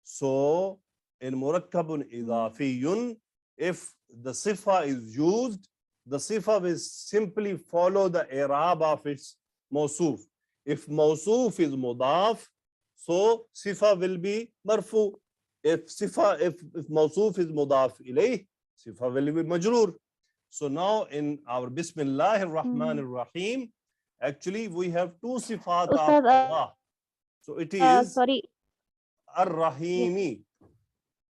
So, in Murakkabun Idafiyun, if the sifa is used, the sifa will simply follow the i'rab of its mawsuf. If mawsuf is mudaf, so sifa will be marfu. If mawsuf is mudaf ilayh, sifa will be majroor. So now in our Bismillahir Rahmanir Rahim, actually we have two sifat of Allah. So it is Ar-Rahimi.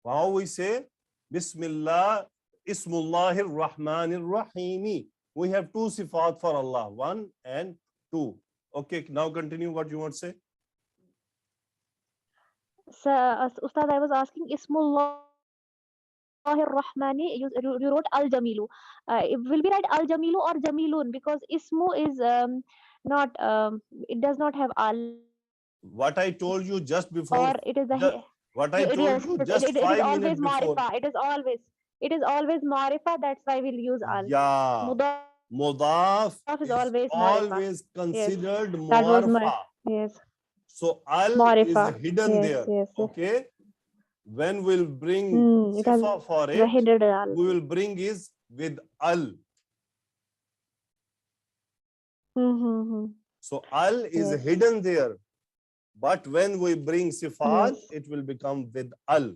How we say Bismillah, Ismullahir Rahmanir Rahimi. We have two sifat for Allah, 1 and 2. Okay, now continue what you want to say. So, Ustad, I was asking Ismullah Rahmani, you wrote Al-Jamilu. Will we write Al-Jamilu or Jamilun? Because Ismu is not, it does not have Al. What I told you just before. Or it is the what I told you just 5 minutes before. It is always Marifa, that's why we'll use Al. Yeah. Mudaf is always considered Mu'arfa. Yes. So Al Marifa. is hidden there. Yes. Okay. When we'll bring sifa for it, we will bring is with Al. So Al is hidden there. But when we bring sifat, it will become with Al.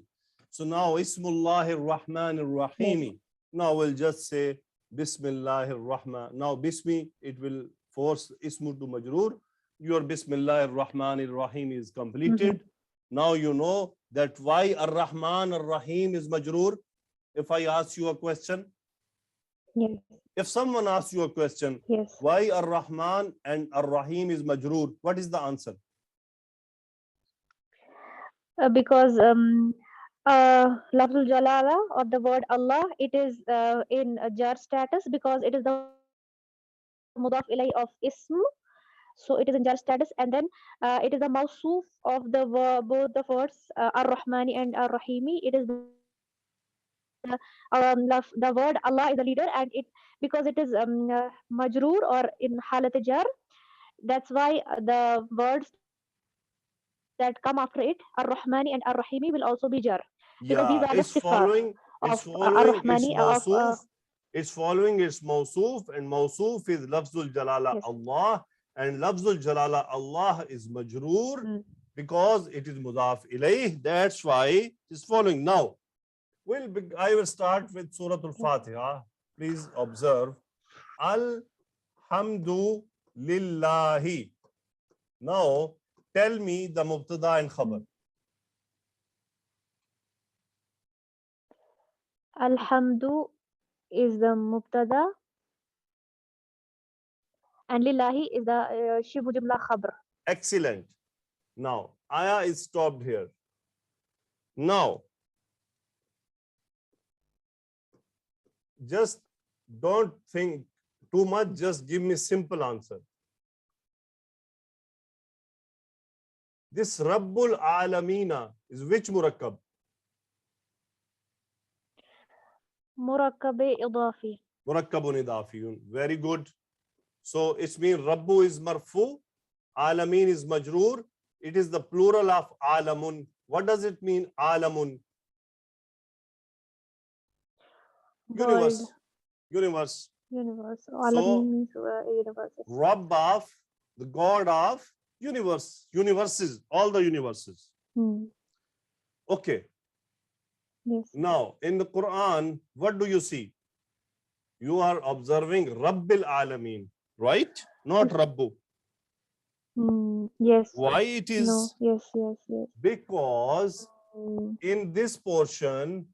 So now Ismullahir Rahmanir Rahimi. Now we'll just say Bismillahir Rahman. Now Bismi, it will force Ismu to Majroor. Your Bismillahir Rahmanir Rahim is completed. Now you know that why Ar-Rahman Ar-Rahim is Majroor. If I ask you a question. Yes. If someone asks you a question, why Ar-Rahman and Ar-Rahim is Majroor, what is the answer? Because Lafzul Jalala or the word Allah, it is in a jar status because it is the mudaf ilay of ism. So it is in jar status, and then it is the mawsuf of the both the words Ar-Rahmani and Ar-Rahimi. It is the word Allah is the leader, and it because it is majroor or in halat jar. That's why the words that come after it, Ar-Rahmani and Ar-Rahimi, will also be jar. Because these are the sifat of Ar-Rahmani. It's following its mawsuf, and mawsuf is Lafzul Jalala Allah, and Lafzul Jalala Allah is majroor because it is mudaf ilayh. That's why it's following. Now, I will start with Surah Al-Fatiha. Please observe. Alhamdu lillahi. Now tell me the mubtada and khabar. Alhamdu is the mubtada and lillahi is the shibhu jumla khabar. Excellent. Now ayah is stopped here. Now just don't think too much, just give me simple answer. This Rabbul Alamina is which murakkab? Murakkab idafi. Murakkabun idafiyun. Very good. So it means Rabbu is marfu, Alamin is majroor. It is the plural of Alamun. What does it mean, Alamun? Universe. Universe. Universe. So, Alamin means universes. Rabb of, the God of universe, universes, all the universes. Okay. Yes. Now, in the Quran, what do you see? You are observing Rabbil Alameen, right? Not Rabbu. Yes. Why it is? No. Yes. Yes. Yes. Because in this portion,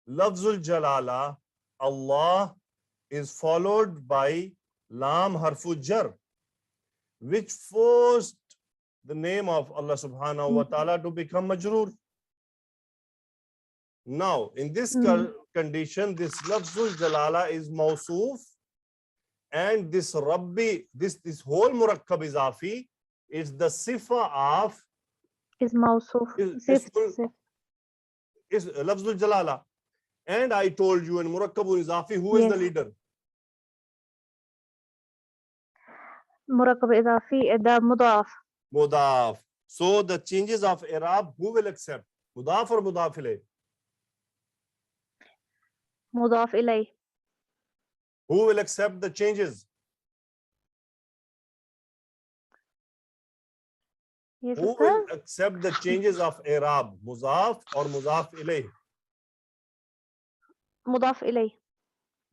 Lafzul Jalala, Allah, is followed by Lam Harfu Jar, which forced the name of Allah subhanahu wa ta'ala to become majroor. Now, in this condition, this Lafzul Jalala is Mawsoof, and this Rabbi, this whole Murakkab Izafi is the Sifa of Is Mawsoof. is Lafzul Jalala. And I told you in Murakkabun Izafi, who is the leader? Murakkab idafi, the mudaf. Mudaf. So the changes of I'rab, who will accept? Mudaf or Mudaf ilayh? Mudaf ilay. Who will accept the changes? Yes, Who will accept the changes of I'rab? Mudaf or Mudaf ilayh? Mudaf ilay.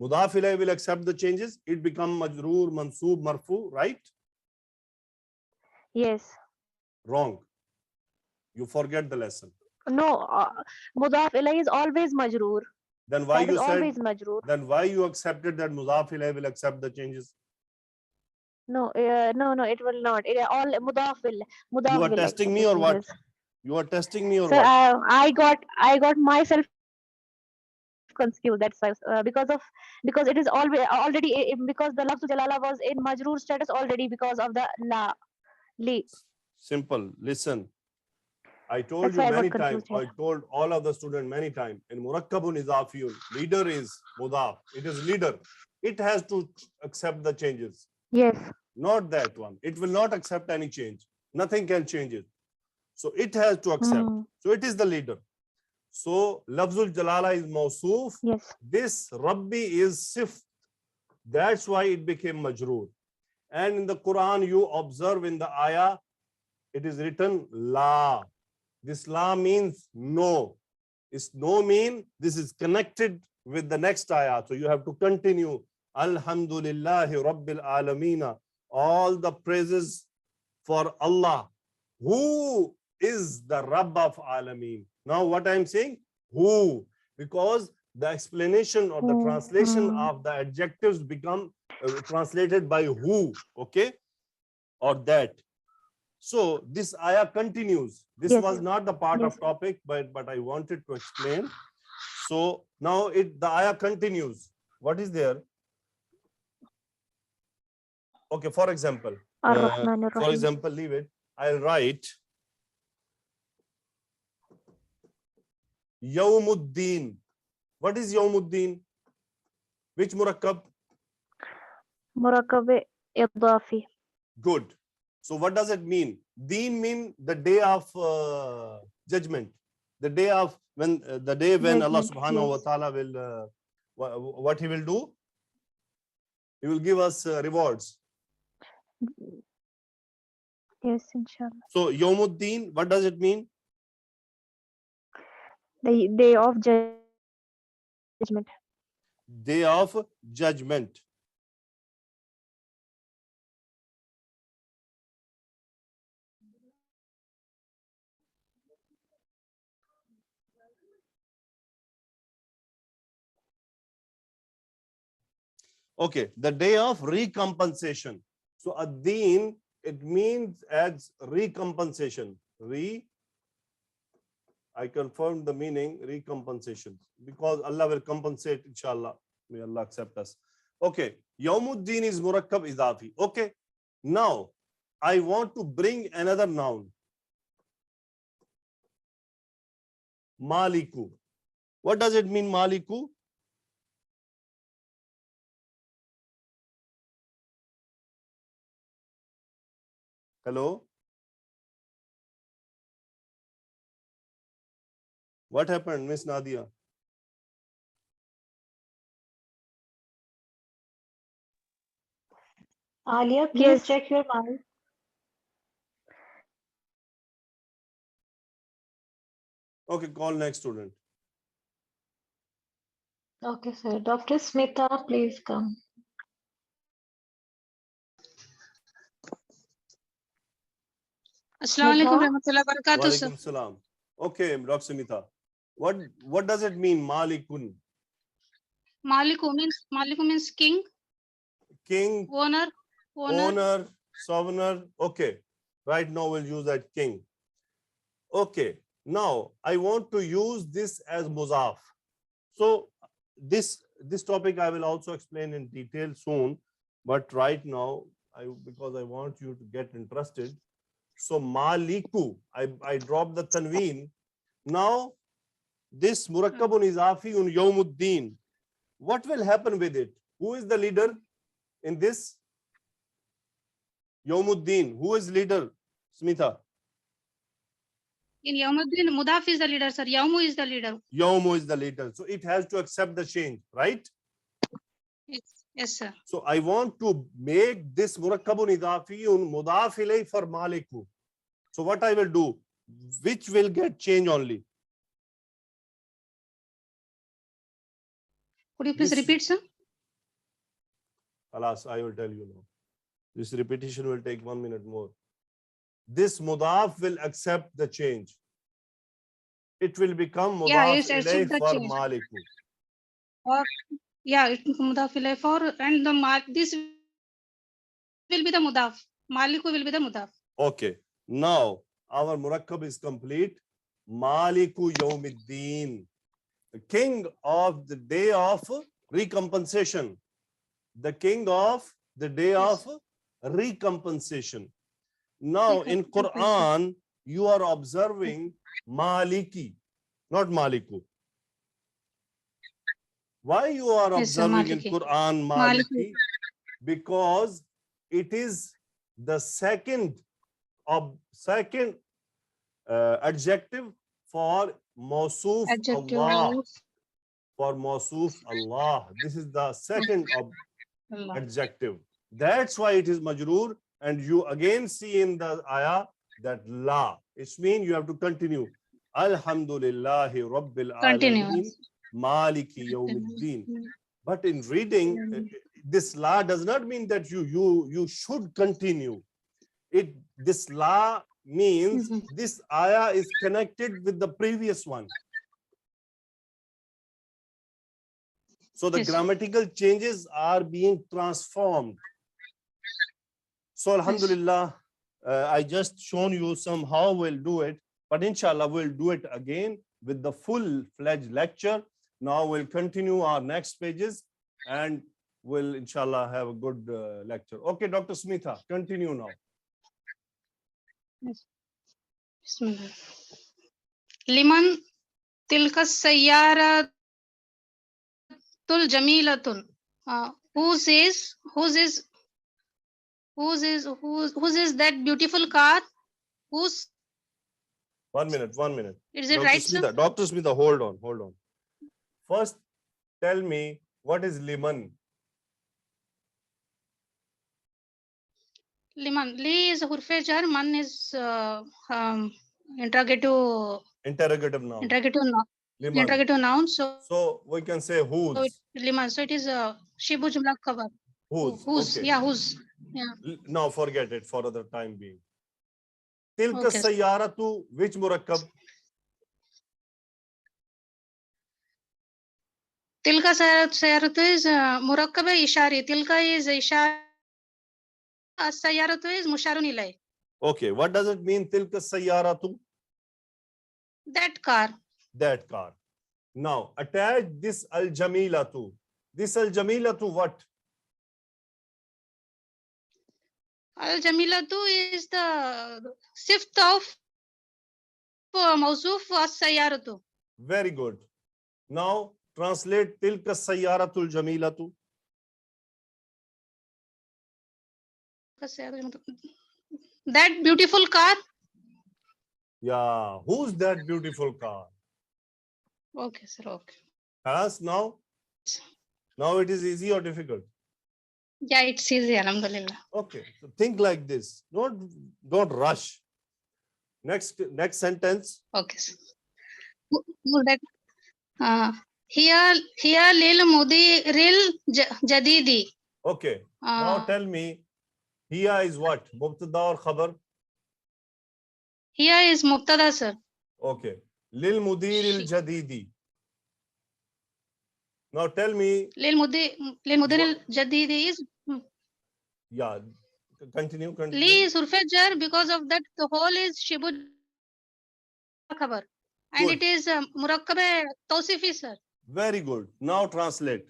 Mudaf ilayh will accept the changes. It become Majroor, Mansoob, Marfu, right? Yes. Wrong. You forget the lesson. No, Mudaf ilay is always majroor. Then why That you is said? always majroor. Then why you accepted that Mudaf ilayh will accept the changes? No, no, it will not. All Mudaf will. Mudaf You are will testing accept me the or what? changes. You are testing me or Sir, what? I got myself confused. That's why because it is already because the lafz jalala was in majroor status already because of the la li. Simple. Listen. I told That's you why I got many times. confused I here. told all of the students many times. In Murakkabun Izafiyun, leader is Mudaf. It is leader. It has to accept the changes. Yes. Not that one. It will not accept any change. Nothing can change it. So it has to accept. So it is the leader. So Lafzul Jalala is Mawsoof. Yes. This Rabbi is Sift. That's why it became Majroor. And in the Quran, you observe in the ayah, it is written La. This La means no. It's no mean this is connected with the next ayah. So you have to continue. Alhamdulillahi Rabbil Alamina. All the praises for Allah. Who is the Rabb of Alameen? Now what I'm saying? Who? Because the explanation or the translation of the adjectives become translated by who. Okay? Or that. So this ayah continues. This was not the part of topic, but I wanted to explain. So now the ayah continues. What is there? Okay, for example, leave it. I'll write Yawmuddin. What is Yawmuddin? Which murakkab? Murakkab idafi. Good. So what does it mean? Deen mean the day of judgment, the day of when judgment, Allah subhanahu wa ta'ala will what he will do? He will give us rewards. Yes, inshallah. So Yawmuddin, what does it mean? The day of judgment. Day of judgment. Okay, the day of recompensation. So ad-deen, it means as recompensation. I confirmed the meaning, recompensation, because Allah will compensate, inshallah. May Allah accept us. Okay, Yawmuddin is murakkab idafi. Okay, now I want to bring another noun. Maliku. What does it mean, Maliku? Hello? What happened, Miss Nadia? Alia, please Yes. check your mic. Okay, call next student. Okay, sir. Dr. Smita, please come. Assalamu alaikum Smita? warahmatullahi wabarakatuh, sir. Walaikum salam. Okay, Dr. Smita. What does it mean, Malikun? Maliku means king, King, owner. owner, sovereign. Okay, right now we'll use that king. Okay, now I want to use this as muzaf. So this topic I will also explain in detail soon, but right now because I want you to get interested. So Maliku, I dropped the tanween. Now this murakkabun izafiyun yawmuddin. What will happen with it? Who is the leader in this? Yawmuddin. Who is leader? Smita. In Yawmuddin, Mudaf is the leader, sir. Yawmu is the leader. Yawmu is the leader. So it has to accept the change, right? Yes, sir. So I want to make this murakkabun idafiyun mudaf ilay for Maliku. So what I will do, which will get change only? Could you please This- repeat, sir? Alas, I will tell you now. This repetition will take 1 minute more. This mudaf will accept the change. It will become Yeah, mudaf it's ilay accept the for change. Maliku. Or yeah, it Mudaf ilay for, and this will be the Mudaf. Maliku will be the Mudaf. Okay. Now our murakkab is complete. Maliku Yawmiddin, the king of the day of recompensation. The king of the day of recompensation. Now in Quran, you are observing Maliki, not Maliku. Why you are Yes, sir, observing in Maliki. Quran Maliki? Because it is the second adjective for Mawsuf Adjective. Allah. For Mawsuf Allah. This is the second Allah. adjective. That's why it is majroor. And you again see in the ayah that la. It means you have to continue. Alhamdulillahi Rabbil Continue. Alameen Maliki Yawmiddin. But in reading, this la does not mean that you should continue. This la means this ayah is connected with the previous one. So the Yes. grammatical changes are being transformed. So alhamdulillah, I just shown you somehow we'll do it, but inshallah we'll do it again with the full-fledged lecture. Now we'll continue our next pages and we'll inshallah have a good lecture. Okay, Dr. Smita, continue now. Bismillah. Liman tilka sayyaratul jamilatun. Whose is that beautiful car? Whose 1 minute, 1 minute. is it, Dr. right, Smita, sir? Dr. Smita, hold on. First, tell me what is liman? Liman. Li is hurfe jar, man is interrogative Interrogative noun. Liman. interrogative noun. So So we can say whose. liman. So it is shibu jumla cover. Whose. Okay. Yeah, whose. Yeah. Now forget it for the time being. Tilka Okay. sayyaratu, which murakkab? Tilka Sayaratu is Murakkabe Ishari. Tilka is Ishari. Sayaratu is Musharun ilay. Okay, what does it mean? Tilka sayyaratu? That car. That car. Now, attach this al-jamilatu. This al-jamilatu what? Al-Jamilatu is the sift of Mawsuf was Sayaratu. Very good. Now, translate tilka sayyaratul jamilatu. That beautiful car. Yeah, who's that beautiful car? Okay, sir. Okay. Has now? Now it is easy or difficult? Yeah, it's easy. Alhamdulillah. Okay, so think like this. Don't rush. Next sentence. Okay, sir. Here lil mudiril jadidi. Okay. Now tell me, hiya is what? Mubtada or khabar? Here is Mubtada, sir. Okay. Lil mudiril jadidi. Now tell me, Lil mudiril jadidi is yeah, continue. Li is Urfejar, because of that the whole is Shibu Khabar. And Good. it is Murakkabe Tawsifi, sir. Very good. Now translate.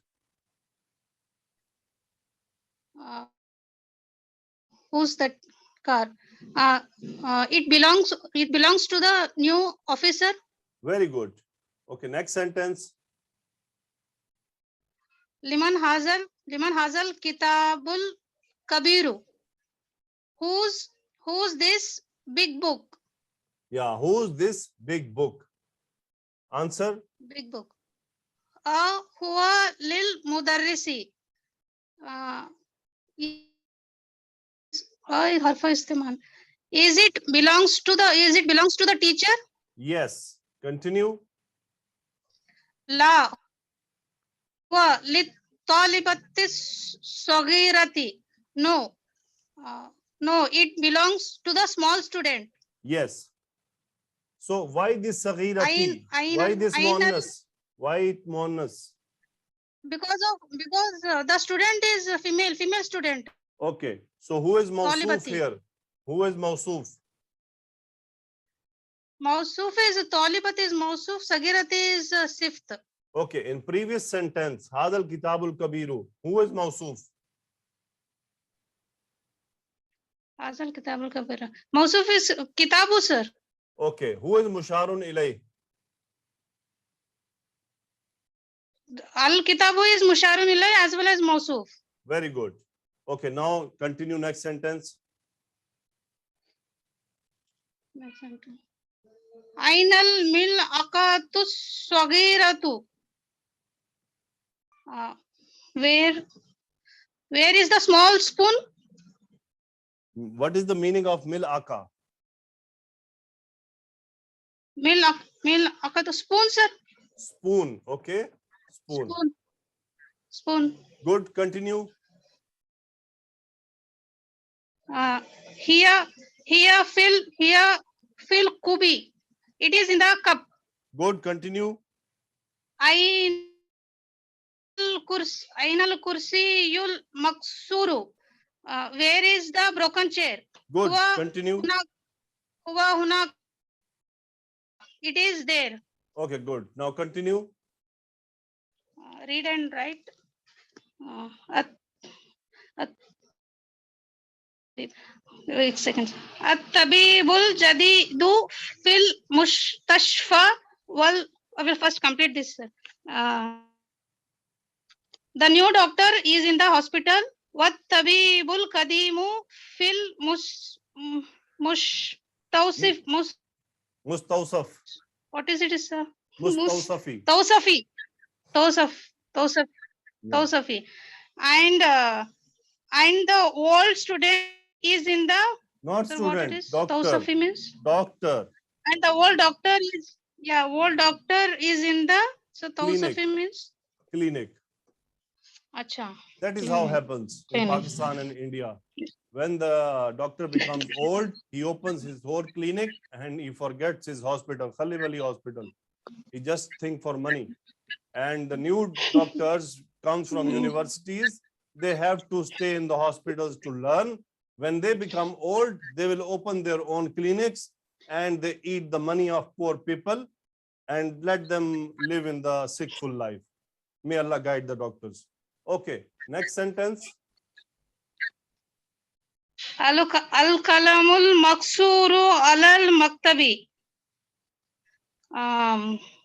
Who's that car? It belongs to the new officer. Very good. Okay, next sentence. Liman Hazal Kitabul Kabiru. Who's this big book? Yeah, who's this big book? Answer. Big book. Huwa lil mudarrisi. Is it belongs to the teacher? Yes. Continue. La. Huwa lit talibati saghirati. No. No, it belongs to the small student. Yes. So why this saghirati? Ain- Why this Ainal- monas? Why it monas? Because the student is a female student. Okay. So who is Mawsuf Talibati. here? Who is Mawsuf? Mawsuf is Talibati is Mawsuf, Sagirati is Sift. Okay. In previous sentence, Hadal Kitabul Kabiru. Who is Mawsuf? Azal Kitabul Kabira. Mawsuf is Kitabu, sir. Okay. Who is Musharun ilay? Al Kitabu is Musharun ilay as well as Mawsuf. Very good. Okay. Now continue next sentence. Ainal mil akatu sagiratu. Where is the small spoon? What is the meaning of mil aka? Mil akatu spoon, sir. Spoon. Okay. Spoon. Spoon. Good. Continue. Here fill kubi. It is in the cup. Good. Continue. Ainal kursi yul maksuru. Where is the broken chair? Good. Huwa Continue. huna. It is there. Okay. Good. Now continue. Read and write. Wait a second. At-tabibul jadidu fil mustashfa wal. I will first complete this. The new doctor is in the hospital. What tabibul kadimu fil mustawsif. Mustawsaf. What is it, sir? Mustawsafi. Tawsafi. And the old student is in the. Not Sir, what it student. is? Doctor. Tawsafi means. Doctor. And the old doctor is in the. So Tawsafi Clinic. means. Clinic. Acha. That is how Clinic. happens in Clinic. Pakistan and India. When the doctor becomes old, he opens his whole clinic and he forgets his hospital, Khalil Ali Hospital. He just think for money. and the new doctors comes from universities. They have to stay in the hospitals to learn. When they become old, they will open their own clinics and they eat the money of poor people and let them live in the sickful life. May Allah guide the doctors. Okay, next sentence. Al-kalamul maksuru alal maktabi.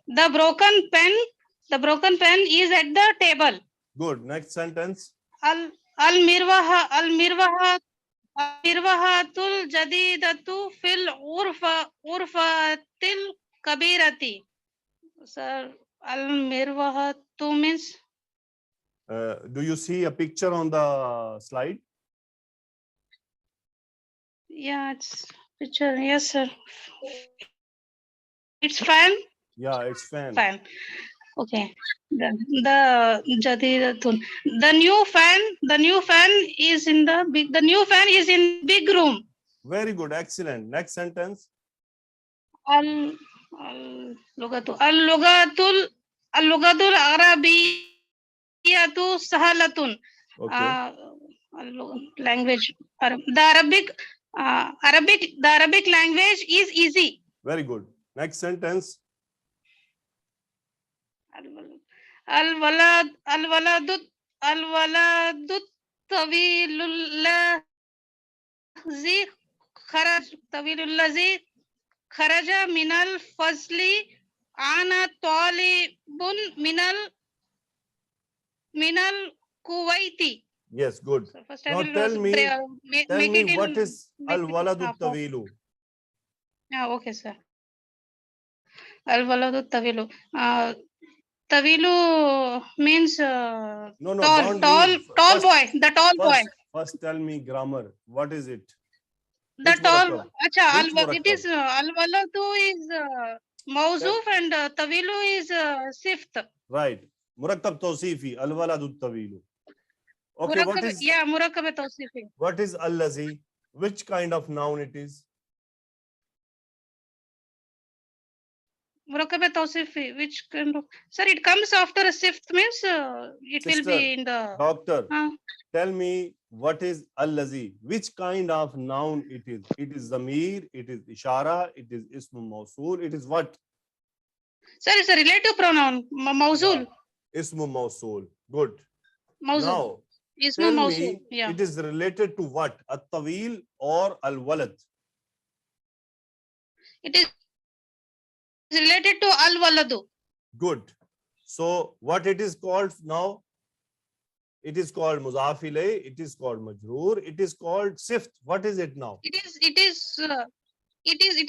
The broken pen is at the table. Good. Next sentence. Al-mirwahatul jadidatu fil urfatil kabirati. Sir, al-mirwahatu means? Do you see a picture on the slide? Yeah, it's picture. Yes, sir. It's fan. Yeah, it's fan. Fan. Okay. The jadidatun. The new fan is in the big room. Very good. Excellent. Next sentence. Al-lugatul arabiyatu sahalatun. Okay. Language. The Arabic language is easy. Very good. Next sentence. Al-waladut tawilullazi kharaja minal fasli ana talibun minal Kuwaiti. Yes, good. So first I Now will tell me make it in- what is make it al-waladu half of- tawilu? Yeah, okay, sir. Al-waladu tawilu. Tawilu means No, don't tall leave. boy. The tall boy. First tell me grammar. What is it? The Which tall. murakkab? Acha, Which it is al-waladu is mawzuf and tawilu is sift. Right. Murakkab tawsifi. Al-waladu tawilu. Okay, Murakkab tawsifi. what is allazi? Which kind of noun it is? Murakkab tawsifi. Which kind of? Sir, it comes after a sift means it will Sister, be in the. Doctor, Uh, tell me what is allazi? Which kind of noun it is? It is zamir, it is ishara, it is ism mawsul, it is what? Sir, it's a relative pronoun. Mawzul. Ism mawsul. Good. Mawzul. Now, Ismu tell mawzul. me, Yeah. it is related to what? At-tawil or al-walad? It is related to al-waladu. Good. So what it is called now? It is called mudaf ilayh, it is called majroor, it is called sift. What is it now? It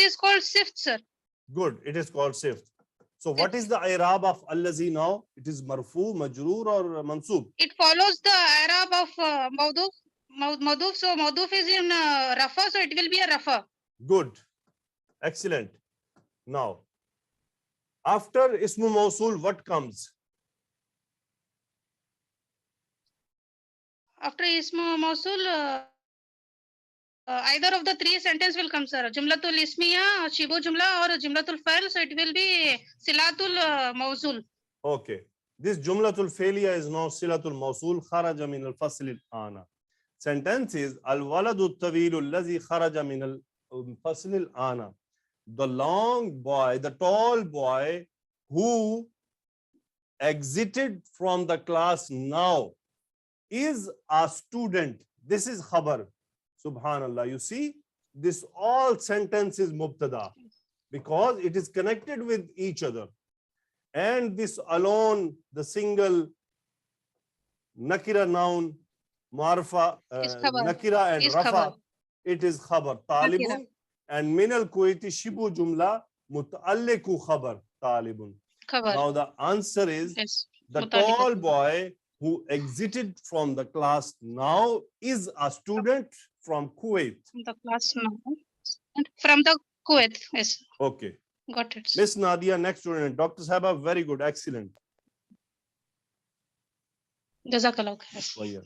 is called sift, sir. Good. It is called sift. So what is the i'rab of allazi now? It is marfu, majroor or mansub? It follows the Arab of Mawduf. Mawduf. So Mawduf is in Rafa, so it will be a Rafa. Good. Excellent. Now, after ismu mawsul, what comes? After Ismu Mawsul, either of the three sentence will come, sir. Jumlatul Ismiya, Shibu Jumla or Jumlatul Fa'il. So it will be Silatul Mawsul. Okay. This jumlatul failure is now silatul mawsul kharaja min al-fasl al-ana. Sentence is al-waladu tawilu allazi kharaja min al-fasl al-ana. The long boy, the tall boy who exited from the class now is a student. This is khabar. Subhanallah. You see, this all sentence is mubtada because it is connected with each other. And this alone, the single nakira noun, marfa, Is khabar. nakira and Is rafa, khabar. it is khabar. Talibun and minal kuwaiti shibu jumla muta'alliku khabar talibun. Cover. Now the answer is Yes. the Muta'alliq. tall boy who exited from the class now is a student from Kuwait. From the class now. From the Kuwait. Yes. Okay. Got it. Miss Nadia, next student. Dr. Sahaba, very good, excellent. Jazakallah. Yes. Oh, yeah.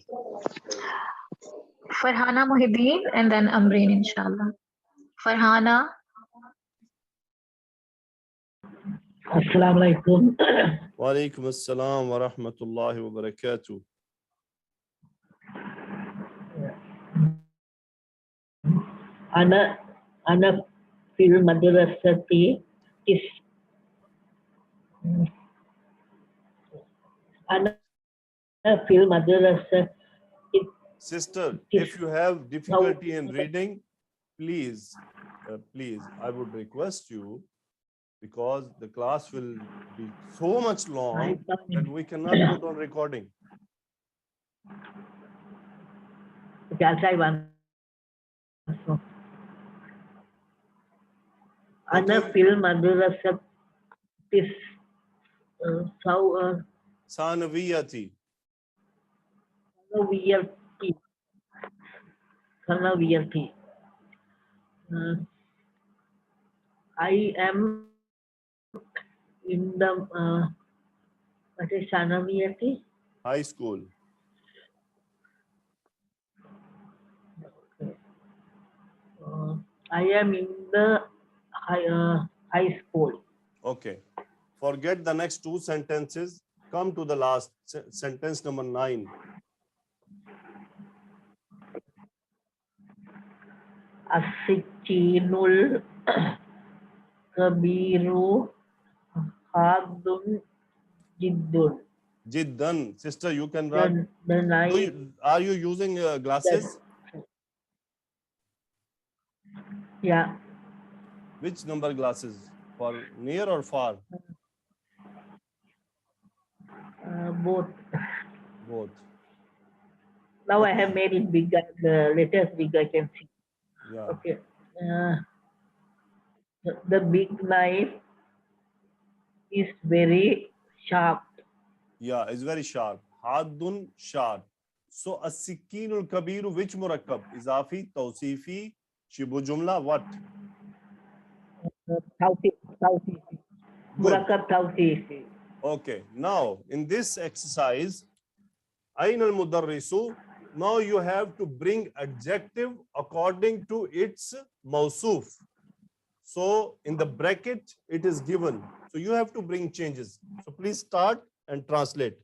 Farhana Muhiddin and then Amreen, inshallah. Farhana. Assalamu alaikum. Walaikum assalam wa rahmatullahi wa barakatuh. أنا في المدرسة أنا في المدرسة Sister, if you have difficulty in reading, please, I would request you, because the class will be so much long that we cannot put on recording. Okay, I'll try one. أنا Okay. في المدرسة Sanaviyati. ثانويتي. I am in the what is ثانويتي? High school. I am in the high school. Okay. Forget the next two sentences. Come to the last sentence, number 9. السكين الكبير حاد جدا. Jiddan. Sister, you can write. The knife. Are you using glasses? Yeah. Which number glasses? For near or far? Both. Both. Now I have made it bigger. The letters bigger, I can see. Yeah. Okay. The big knife is very sharp. Yeah, it's very sharp. Haddun sharp. So as-sikkinul kabiru, which murakkab? Izafi, tawsifi, shibu jumla, what? Tawsifi. Murakkab tawsifi. Okay. Now in this exercise, Ain al-mudarrisu, now you have to bring adjective according to its mawsuf. So in the bracket, it is given. So you have to bring changes. So please start and translate.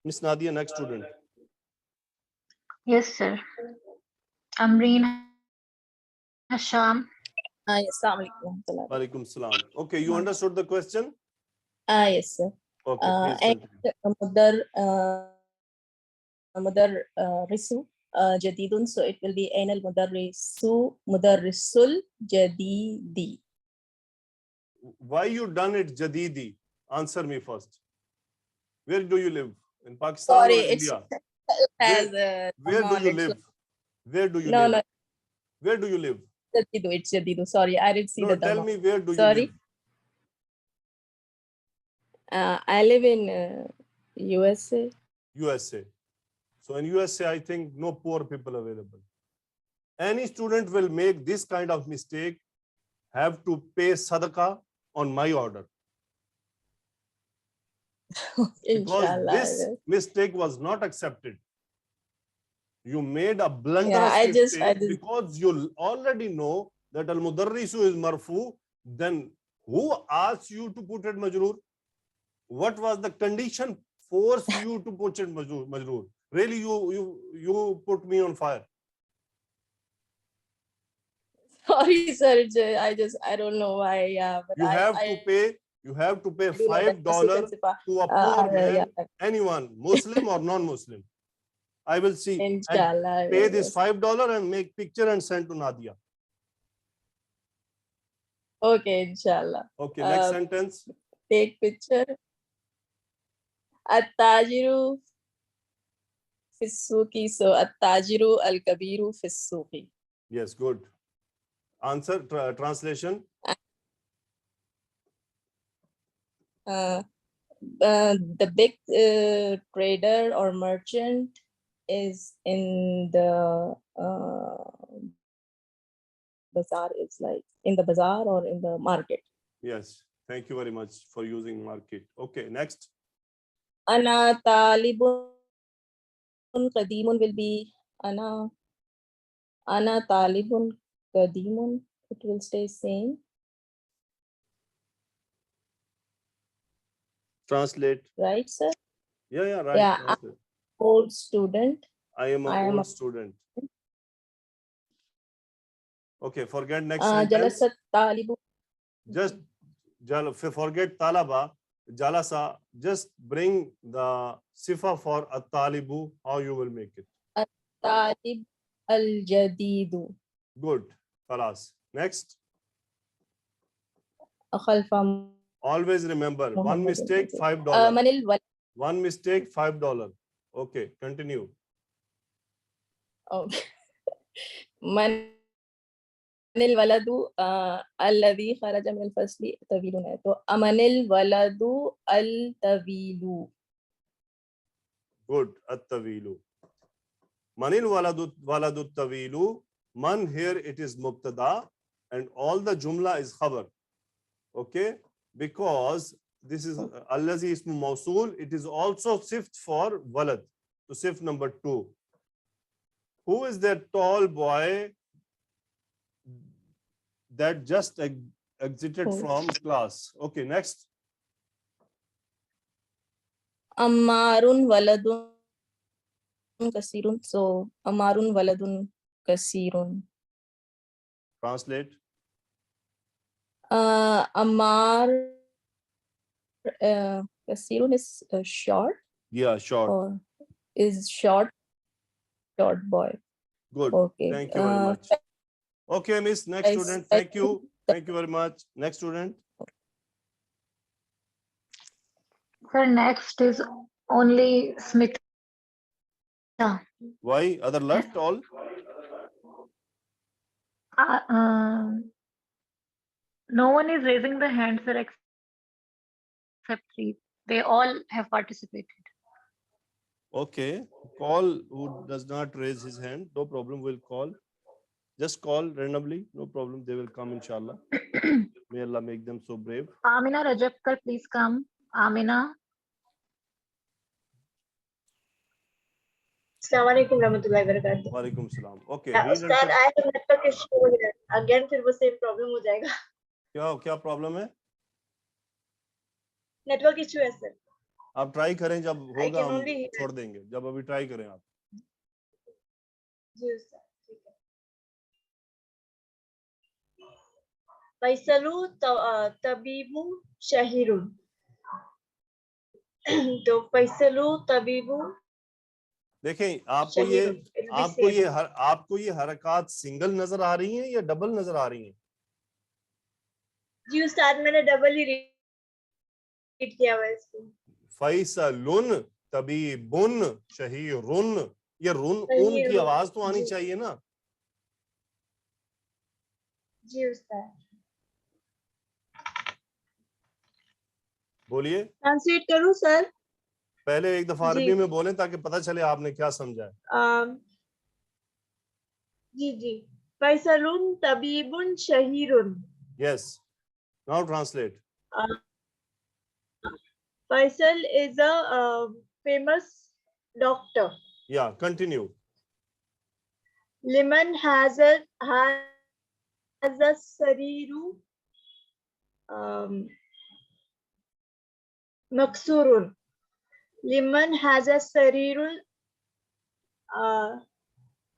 Miss Nadia, next student. Yes, sir. Amreen, Hasham. Yes, Assalamu alaikum. Walaikum salam. Okay, you understood the question? Yes, sir. Okay, please continue. مدرس جديد, so it will be أين المدرس مدرس الجديد. Why you done it Jadidi? Answer me first. Where do you live? In Pakistan Sorry, or it's India? has Where do you live? Where do you No, live? no, Where do you live? جديد, it's جديد. Sorry, I didn't see No, the tell dhamma. me, where do you Sorry. live? I live in USA. USA. So in USA, I think no poor people available. Any student will make this kind of mistake, have to pay sadaqah on my order. Because Inshallah. this mistake was not accepted. You made a blunderous I mistake just because you already know that al-mudarrisu is marfu. Then who asked you to put it majroor? What was the condition forced you to put it majroor? Really, you put me on fire. Sorry, sir. I don't know why. Yeah, but You have to pay $5 to a poor man, anyone, Muslim or non-Muslim. I will see. Inshallah. And pay this $5 and make picture and send to Nadia. Okay, inshallah. Okay, next sentence. Take picture. At-tajiru Fisuki. So At-tajiru al-kabiru Fisuki. Yes, good. Answer, translation. The big trader or merchant is in the bazaar. It's like in the bazaar or in the market. Yes, thank you very much for using market. Okay, next. Ana talibun qadimun will be ana Ana talibun qadimun. It will stay same, Translate. right, sir? Yeah, right. Yeah, Translate. Old student. I am I an am old a- student. Okay, forget next sentence. Jalasat talibu. Just forget talaba, jalasa. Just bring the sifa for at-talibu. How you will make it? Talib al-jadidu. Good. Khalas. Next. Khalfa Always remember, one Muhammadin. mistake, Okay. $5. Manil wal. One mistake, $5. Okay, continue. Okay. Manil waladu alladhi kharaja min al-fasli tawilun hai. तो amanil waladu al-tawilu. Good. At-tawilu. Manil waladu tawilu. Man here it is mubtada and all the jumla is khabar. Okay, because this is allazi ismu mawsool, it is also sift for walad. So sift number 2. Who is that tall boy that just exited Who? from class? Okay, next. Ammarun waladun kasirun. So Ammarun waladun kasirun. Translate. Ammar kasirun is short Yeah, short. or is short boy. Good. Okay. Thank you very much. Okay, miss. Next student. Thank you. Thank you very much. Next student. Sir, next is only Smita. Why? Other left all? No one is raising the hand, sir, except 3. They all have participated. Okay. Call who does not raise his hand. No problem. We'll call. Just call randomly. No problem. They will come, inshallah. May Allah make them so brave. Amina Rajabkar, please come. Amina. Assalamualaikum warahmatullahi wabarakatuh. Walaikum salam. Okay. Yeah, read Ustad, until- I have a network issue here. Again, फिर वो same problem हो जाएगा. क्या problem है? Network issue है sir. आप try करें, जब होगा can हम only hear. छोड़ देंगे. जब अभी ट्राई करें आप. जी Ustad, ठीक है. फैसलु तबीबु शहीरुन. तो फैसलु तबीबु देखें, आपको ये हरकत सिंगल नजर आ रही हैं या डबल नजर आ रही हैं? जी उस्ताद, मैंने डबल ही रीड किया हुआ है इसको. फैसलुन तबीबुन शहीरुन. ये रुन उन की आवाज तो आनी चाहिए ना. जी उस्ताद. बोलिए. ट्रांसलेट करूं सर? पहले एक दफा जी. अरबी में बोलें ताकि पता चले आपने क्या समझा है. जी. फैसलुन तबीबुन शहीरुन. Yes. Now translate. Faisal is a famous doctor. Yeah, continue. Liman has a sariru maksurun. Liman has a sarirul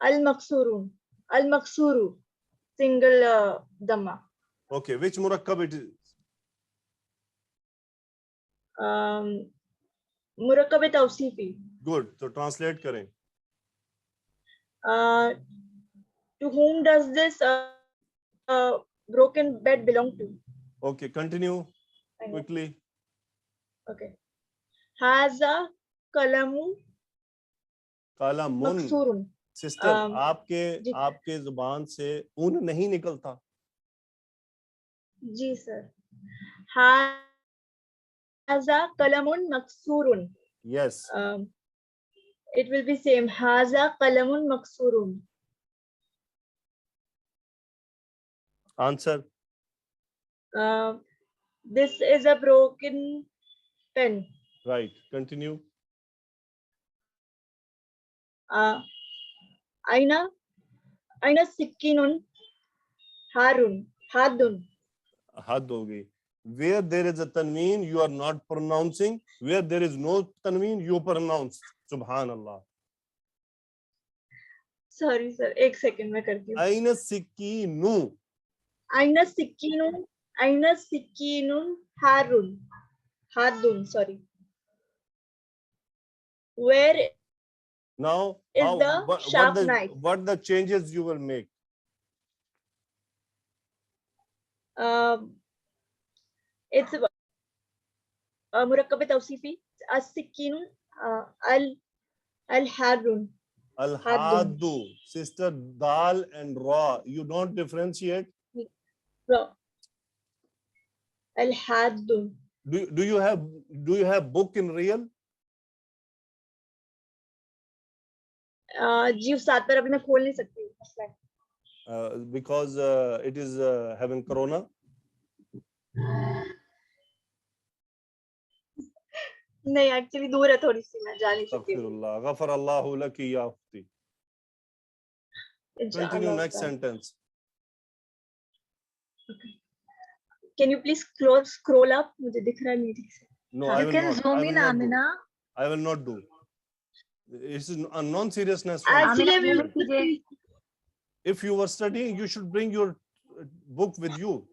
al-maksurun. Al-maksuru. Single dhamma. Okay, which murakkab it is? Murakkab tawsifi. Good. So translate करें. To whom does this broken bed belong to? Okay, continue quickly. Okay. Haza kalamu कलमुन. maksurun. Sister, आपके जुबान से ऊन नहीं निकलता. जी sir. Haza kalamun maksurun. Yes. It will be same. Haza kalamun maksurun. Answer. This is a broken pen. Right. Continue. Aina Aina Sikkinun Harun. Hadun. had ho gayi. Where there is a tanween, you are not pronouncing. Where there is no tanween, you pronounce. Subhanallah. Sorry sir, एक second में करती हूँ. Aina sikkinu. Aina Sikkinun Harun. Hadun, sorry. Where Now, is the sharp knife? what the changes you will make? It's مركب توصيفي. السكين الحاد. Al-haddu, sister, dal and ra. You don't differentiate. الحاد. Do you have book in real? जी उस्ताद पर अभी मैं खोल नहीं सकती हूँ. Because it is having corona. नहीं actually दूर है थोड़ी सी, मैं जा नहीं सकती. Astaghfirullah. Ghafarallahu laki ya ukhti. Continue next sentence. Can you please scroll up? मुझे दिख रहा नहीं ठीक से. No, You I will can not. zoom I will in, not do. Amina. I will not do. This is a non-seriousness. Actually, Amina, we zoom in कीजिए. If you were studying, you should bring your book with you.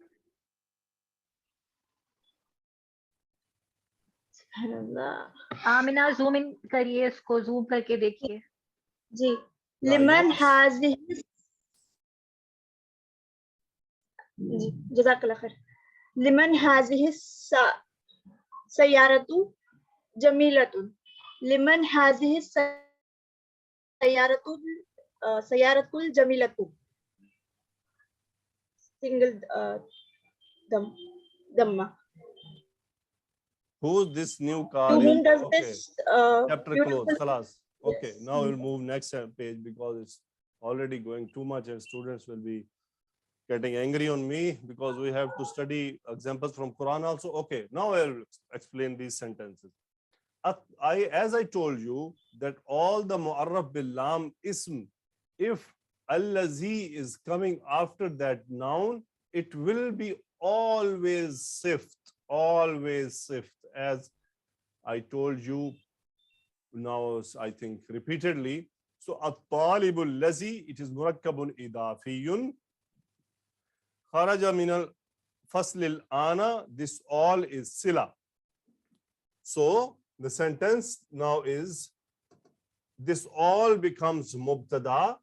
Amina zoom in करिए, इसको zoom करके देखिए. जी. Yeah, लिमन yours. हाज़िह जी जज़ाकल्लाह खैर. लिमन हाज़िह सय्यारतु जमीलतुन. लिमन हाज़िह सय्यारतुल जमीलतु. Single dhamma. Who's this new To car? whom does Okay. this Chapter beautiful close. Khalas. Okay. Yes. Now we'll move next page because it's already going too much and students will be getting angry on me because we have to study examples from Quran also. Okay. Now I'll explain these sentences. As I told you that all the mu'arraf bil lam ism, if allazi is coming after that noun, it will be always sift, as I told you now, I think repeatedly. So at-talibul lazi, it is murakkabun idafiyun. Kharaja min al-fasl al-ana, this all is sila. So the sentence now is, this all becomes mubtada.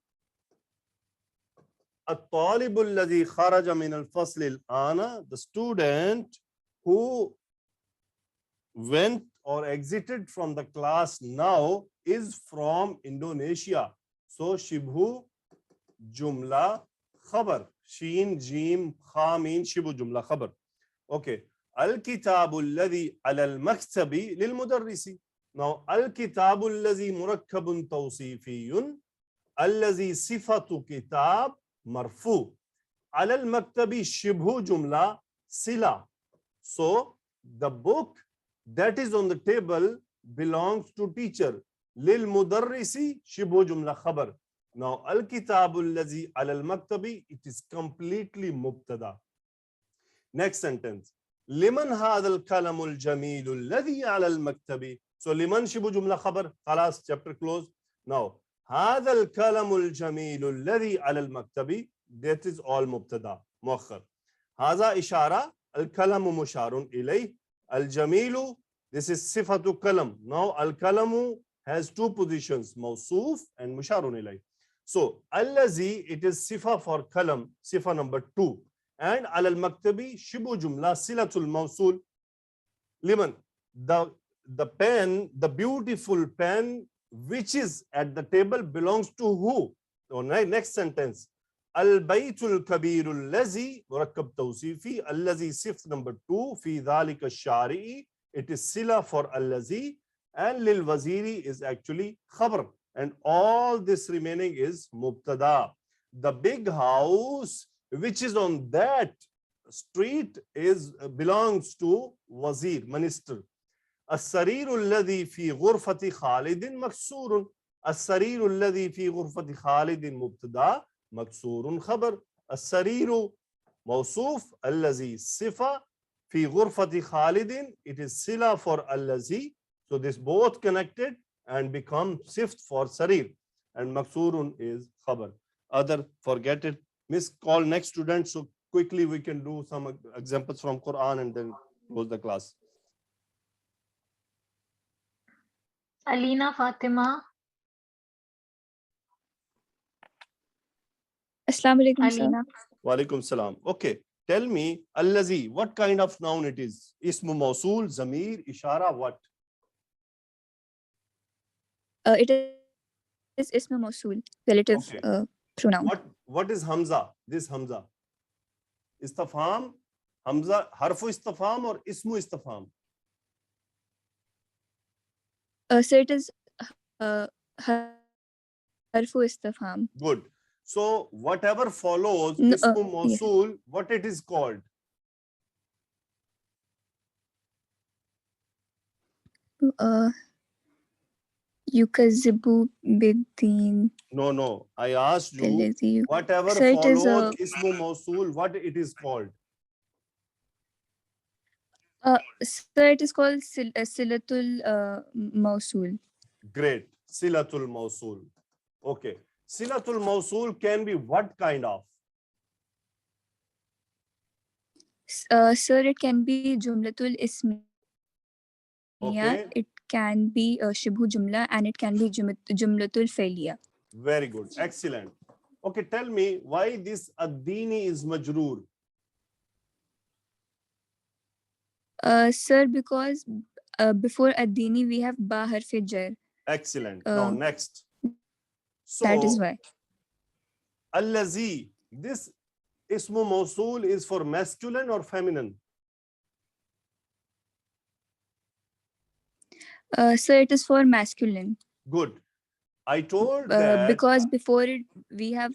الطالب الذي خرج من الفصل الآن, the student who went or exited from the class now is from Indonesia. So shibhu jumla khabar. Sheen, jim, kha mean shibhu jumla khabar. Okay. الكتاب الذي على المكتب للمدرس. Now الكتاب الذي مركب توصيفي. الذي صفة كتاب مرفوع. على المكتب شبه جملة sila. So the book that is on the table belongs to teacher. للمدرس شبه جملة خبر. Now الكتاب الذي على المكتب, it is completely مبتدا. Next sentence. لمن هذا الكلام الجميل الذي على المكتب. So لمن شبه جملة خبر. خلاص, chapter close. Now هذا الكلام الجميل الذي على المكتب, that is all مبتدا مؤخر. هذا إشارة, الكلام مشار إليه. الجميل, this is صفة كلام. Now الكلام has two positions, موصوف and مشار إليه. So الذي, it is صفة for كلام, صفة number 2. And على المكتب شبه جملة صلة الموصول. لمن, the pen, the beautiful pen which is at the table belongs to who? So next sentence. البيت الكبير الذي مركب توصيفي. الذي صفة number 2 في ذلك الشارع, it is sila for الذي, and للوزير is actually khabar, and all this remaining is mubtada. The big house which is on that street belongs to wazir, minister. السرير الذي في غرفة خالد مكسور. السرير الذي في غرفة خالد مبتدا. مكسور خبر. السرير موصوف. الذي صفة. في غرفة خالد, it is sila for الذي. So this both connected and become sift for sarir. And maksurun is khabar. Other, forget it. Miss, call next student. So quickly we can do some examples from Quran and then close the class. Alina Fatima. Assalamu alaikum, sir. Alina. Walaikum salam. Okay. Tell me, allazi, what kind of noun it is? Ismu mausul, zamir, ishara, what? It is ism mausul, relative Okay. pronoun. What is Hamza? This Hamza. Istifham, Hamza, harfu istifham or ismu istifham? So it is harfu istifham. Good. So whatever follows No, ismu yes. mausul, what it is called? Yukazzibu bid-din No. I asked you, alladhi. whatever So it is follows ismu mausul, what it is called? so it is called silatul mausul. Great. Silatul mausul. Okay. Silatul mausul can be what kind of? Sir, it can be jumlatul ismiya. Okay. It can be shibhu jumla, and it can be jumlatul failiya. Very good. Excellent. Okay, tell me why this ad-dini is majroor. Sir, because before ad-dini we have ba harf jar. Excellent. Now next. So That is why. allazi, this ismu mausul is for masculine or feminine? Sir, it is for masculine. Good. I told that Because before it we have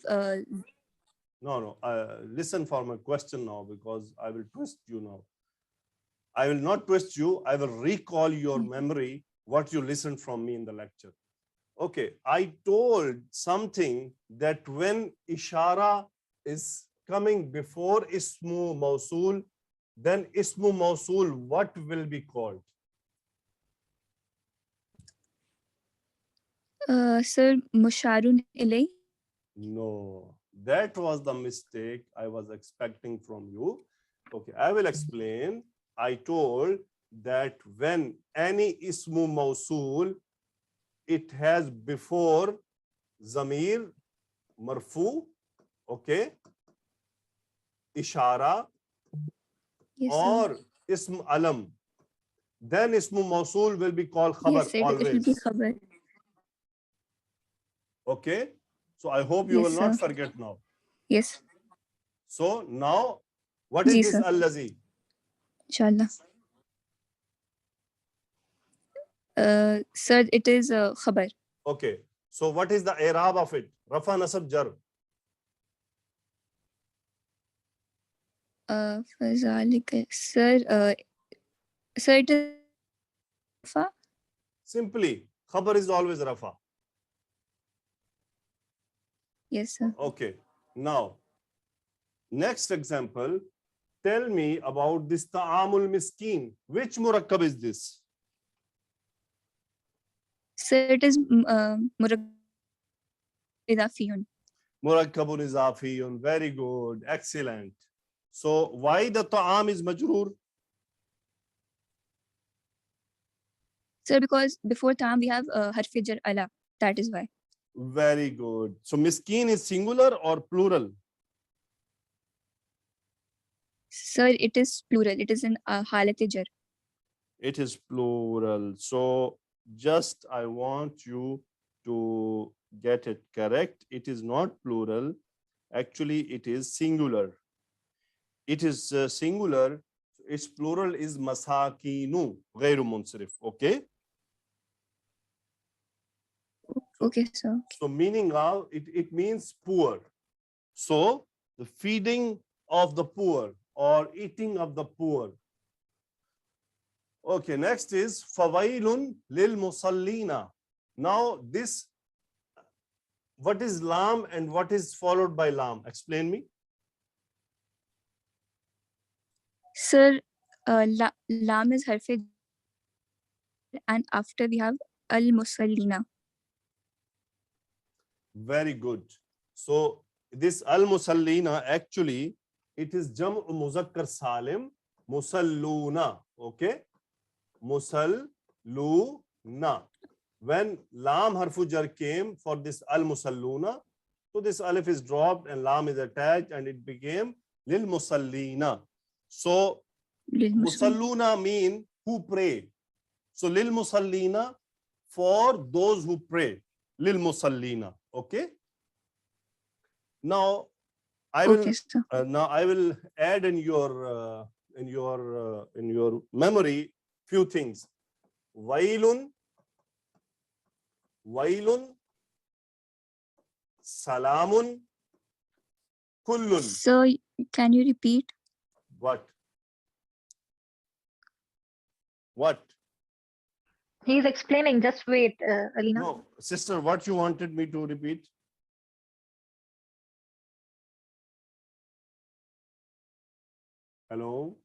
no. Listen for my question now, because I will twist you now. I will not twist you. I will recall your memory, what you listened from me in the lecture. Okay. I told something that when ishara is coming before ismu mausul, then ismu mausul, what will be called? sir, musharun ilay. No, that was the mistake I was expecting from you. Okay, I will explain. I told that when any ismu mausul, it has before zamir, marfu, okay, ishara, Yes, sir. or ism alam, then ismu mausul will be called khabar Yes, sir, it will be always. khabar. Okay, so I hope you Yes, will not sir. forget now. Yes, So now, what is Ji, this sir. allazi? inshallah. Sir, it is khabar. Okay, so what is the i'rab of it? Rafa, nasab, jar. Fazalika. Sir, sir, it is Rafa. Simply, khabar is always rafa. Yes, sir. Okay, now, next example, tell me about this ta'amul miskin. Which murakkab is this? Sir, it is murakkab idafiyun. Murakkabun izafiyun. Very good, excellent. So why the ta'am is majroor? Sir, because before tam we have harf jar ala. That is why. Very good. So miskin is singular or plural? Sir, it is plural. It is in halat jar. It is plural. So just I want you to get it correct. It is not plural. Actually, it is singular. It is singular. Its plural is masakinu, ghairu munsarif. Okay. Okay, sir. So meaning of it means poor. So the feeding of the poor or eating of the poor. Okay, next is fawailun lil musallina. Now this what is lam and what is followed by lam? Explain me. Sir, lam is harf and after we have al-musallina. Very good. So this al-musallina, actually it is jam'u muzakkar salim, musalluna. Okay, musalluna. When lam harfu jar came for this al-musalluna, so this alif is dropped and lam is attached and it became lil musallina. So musalluna mean who pray. So lil musallina, for those who pray. Lil musallina. Okay. Now I will Okay, sir. now I will add in your memory few things. Wailun, salamun, kullun. Sir, can you repeat? What? He's explaining. Just wait, Alina. No, sister, what you wanted me to repeat? Hello?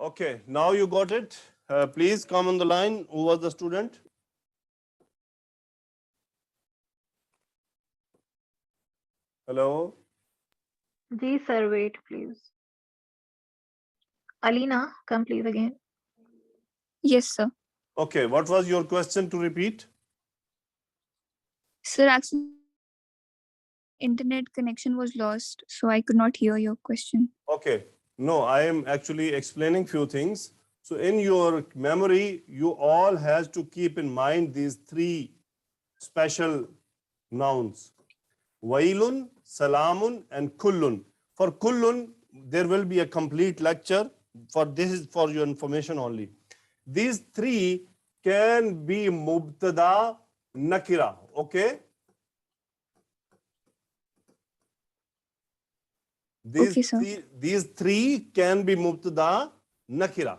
Okay, now you got it. Please come on the line. Who was the student? Hello? Ji, sir, wait, please. Alina, come please again. Yes, sir. Okay, what was your question to repeat? Sir, actually, internet connection was lost, so I could not hear your question. Okay, no, I am actually explaining few things. So in your memory, you all has to keep in mind these three special nouns. Wailun, salamun, and kullun. For kullun, there will be a complete lecture. For this is for your information only. These three can be mubtada, nakira. Okay? Okay, sir. These three can be mubtada, nakira.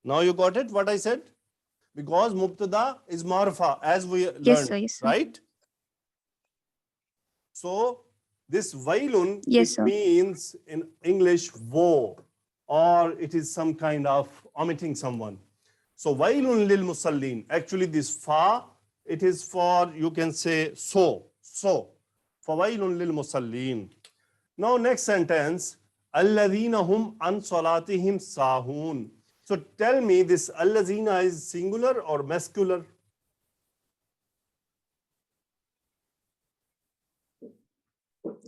Now you got it, what I said? Because mubtada is marfa, as we learned, Yes, sir. Yes, sir. right? So this wailun, Yes, it sir. means in English woe, or it is some kind of omitting someone. So wailun lil musallin. Actually, this fa, it is for, you can say so. Fawailun lil musallin. Now next sentence, alladhina hum an salatihim sahun. So tell me, this alladhina is singular or masculine?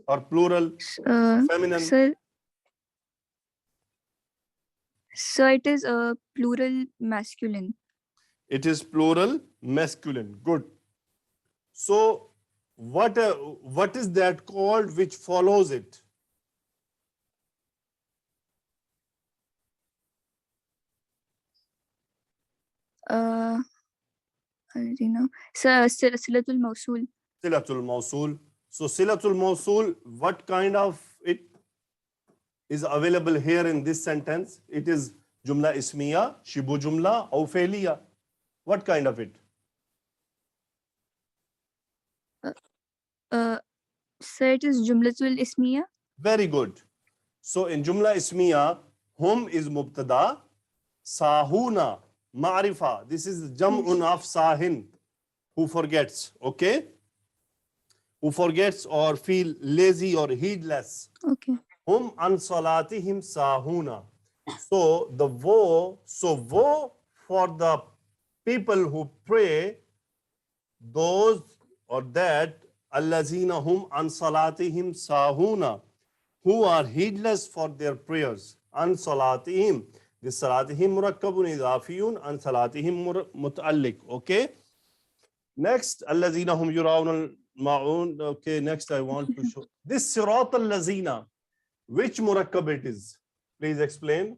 Or plural, feminine? Sir, it is a plural masculine. It is plural masculine. Good. So what is that called which follows it? Sir, silatul mawsul. Silatul Mawsul. So Silatul Mawsul, what kind of it is available here in this sentence? It is Jumla Ismiya, Shibu Jumla, or Failiya. What kind of it? Sir, it is Jumlatul Ismiya. Very good. So in Jumla Ismiya, hum is Mubtada, Sahuna, Ma'rifa. This is Jam'un of Sahin, who forgets. Okay? Who forgets or feel lazy or heedless. Okay. Hum an salatihim sahuna. So the woe for the people who pray, those or that, allazina hum an salatihim sahuna, who are heedless for their prayers. An salatihim. This salatihim murakkabun idafiyun, an salatihim muta'alliq. Okay. Next, allazina hum yuraun al-ma'un. Okay, next I want to show this sirat al-lazina. Which murakkab it is? Please explain.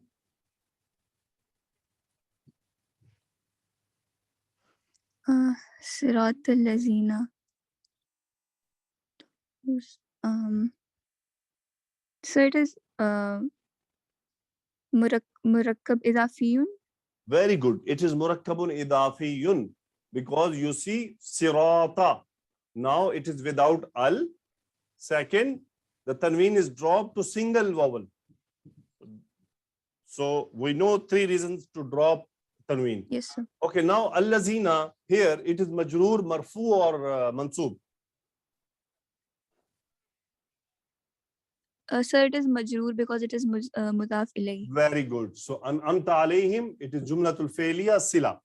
صراط الذين so it is murakkab idafiyun. Very good. It is murakkabun idafiyun because you see sirata. Now it is without al. Second, the tanween is dropped to single vowel. So we know 3 reasons to drop tanween. Yes, sir. Okay, now allazina, here it is majroor, marfu or mansoob? Sir, it is majroor because it is mudaf ilayhi. Very good. So an'amta alayhim, it is jumlatul fe'liya sila.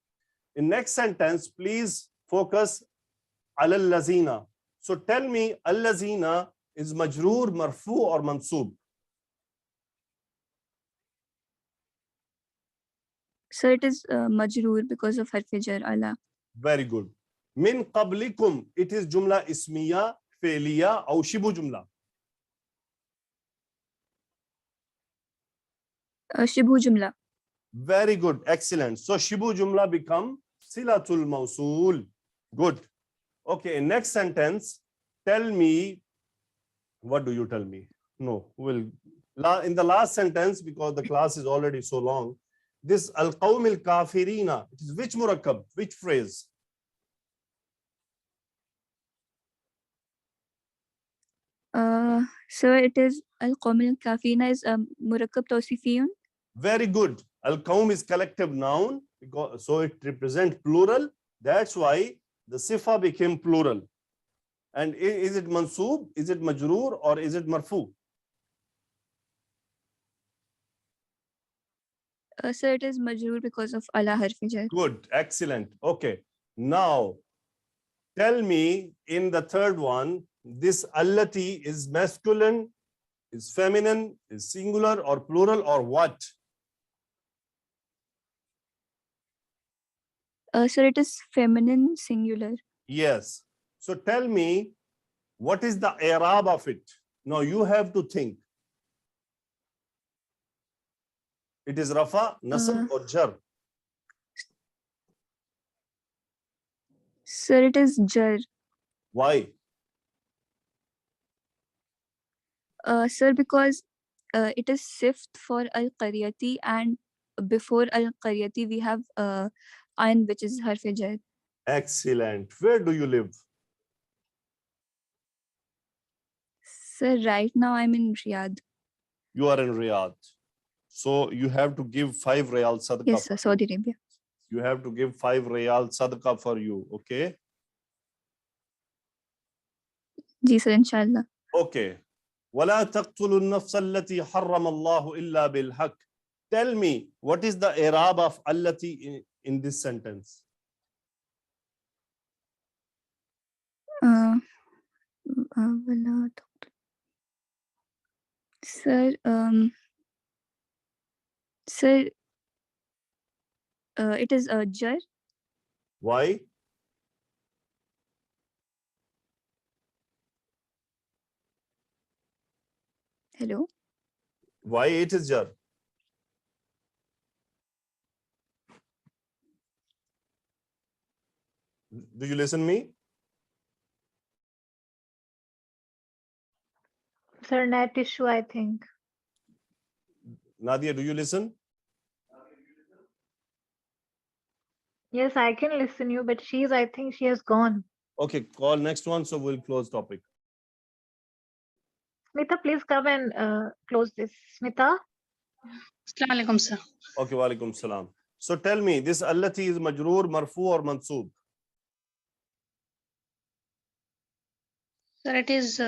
In next sentence, please focus ala allazina. So tell me, allazina is majroor, marfu or mansoob? Sir, it is majroor because of harf jar ala. Very good. Min qablikum, it is jumla ismiya, fe'liya or shibu jumla? Shibhu jumla. Very good. Excellent. So shibu jumla become silatul mawsul. Good. Okay. Next sentence. Tell me. What do you tell me? No. In the last sentence, because the class is already so long, this al-qawm al-kafirina, it is which murakkab? Which phrase? Sir, it is al-qawm al-kafirina is murakkab tawsifiyun. Very good. Al-qawm is collective noun, because, so it represents plural. That's why the sifa became plural. And is it mansoob, is it majroor, or is it marfu? Sir, it is majroor because of ala harf jar. Good, excellent. Okay. Now, tell me in the third one, this allati is masculine, is feminine, is singular or plural or what? Sir, it is feminine singular. Yes. So tell me, what is the i'rab of it? Now you have to think. It is rafa, nasab or jar? Sir, it is jar. Why? Sir, because it is sift for al-qaryati, and before al-qaryati we have ayn, which is harf jar. Excellent. Where do you live? Sir, right now I'm in Riyadh. You are in Riyadh. So you have to give 5 riyal sadaqah. Yes, sir, Saudi Arabia. You have to give 5 riyal sadaqah for you. Okay. Ji, sir, inshallah. Okay. وَلَا تَقْتُلُوا النَّفْسَ الَّتِي حَرَّمَ اللَّهُ إِلَّا بِالْحَقِّ. Tell me, what is the i'rab of allati in this sentence? ولا تقتل. Sir, sir, it is a jar. Why? Hello. Why it is jar? Do you listen me? Sir, net issue, I think. Nadia, do you listen? Yes, I can listen you, but I think she has gone. Okay, call next one, so we'll close topic. Smita, please come and close this. Smita? Assalamu alaikum, sir. Okay, walaikum salam. So tell me, this allati is majroor, marfu or mansoob? Sir, it is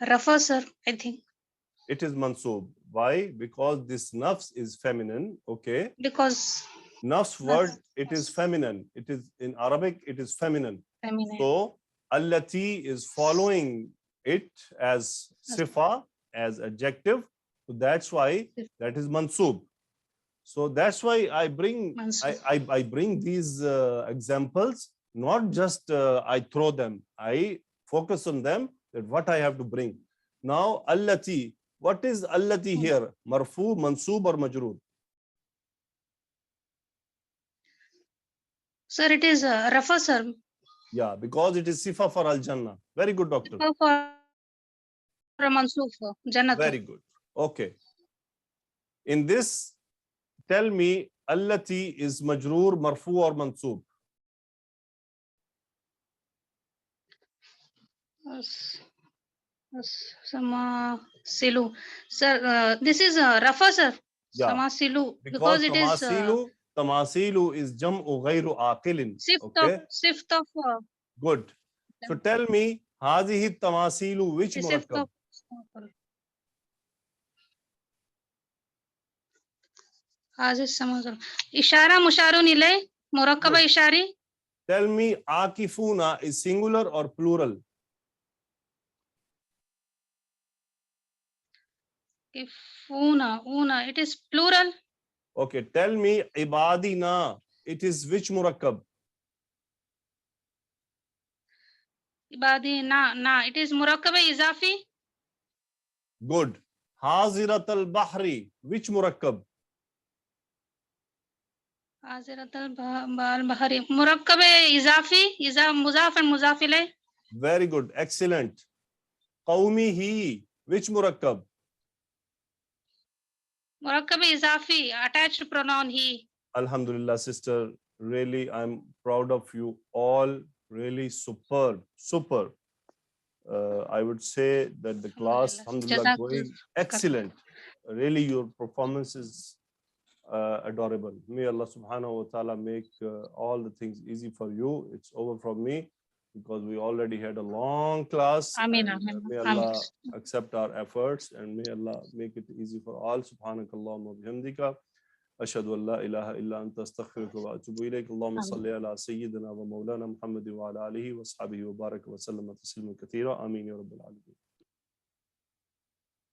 rafa, sir, I think. It is mansoob. Why? Because this nafs is feminine. Okay. Because Nafs word, it is feminine. It is in Arabic, it is feminine. feminine. So allati is following it as sifa, as adjective. So that's why that is mansoob. So that's why I bring I bring these examples, not just I throw them. I focus on them, that what I have to bring. Now allati, What is allati here? Marfu, mansoob or majroor? Sir, it is Rafa, sir. Yeah, because it is sifa for al-jannah. Very good, doctor. For Mansuf, Jannat. Very good. Okay. In this, tell me, allati is majroor, marfu or mansoob? Sama Silu. Sir, this is Rafa, sir. Yeah. Sama Silu. Because Because it is tamasilu is jam'u ghayru aqilin. Okay. sift of Good. So tell me, hadhihi tamasilu, which sift murakkab? of Aziz Samazal. Ishara Musharun ilay. Murakkaba Good. Ishari. Tell me, akifuna is singular or plural? Una. It is plural. Okay. Tell me, ibadina, it is which murakkab? Ibadi na. It is Murakkaba Izafi. Good. Hazirat al-bahri, which murakkab? Hazirat al-Bahari. Murakkaba Izafi. Muzaf and Muzaf ilay. Very good. Excellent. Qawmihi, which murakkab? Murakkaba Izafi. Attached pronoun he. Alhamdulillah, sister. Really, I'm proud of you all. Really superb. I would say that the class, alhamdulillah, going excellent. Really, your performance is adorable. May Allah subhanahu wa ta'ala make all the things easy for you. It's over from me because we already had a long class. Ameen, And, ameen, may Allah accept our efforts and may Allah make it easy for all. Subhanakallahumma bihamdika. أشهد أن لا إله إلا أنت أستغفرك وأتوب إليك. اللهم صل على سيدنا ومولانا محمد وعلى آله وأصحابه وبارك وسلم تسليما كثيرا. آمين يا رب العالمين.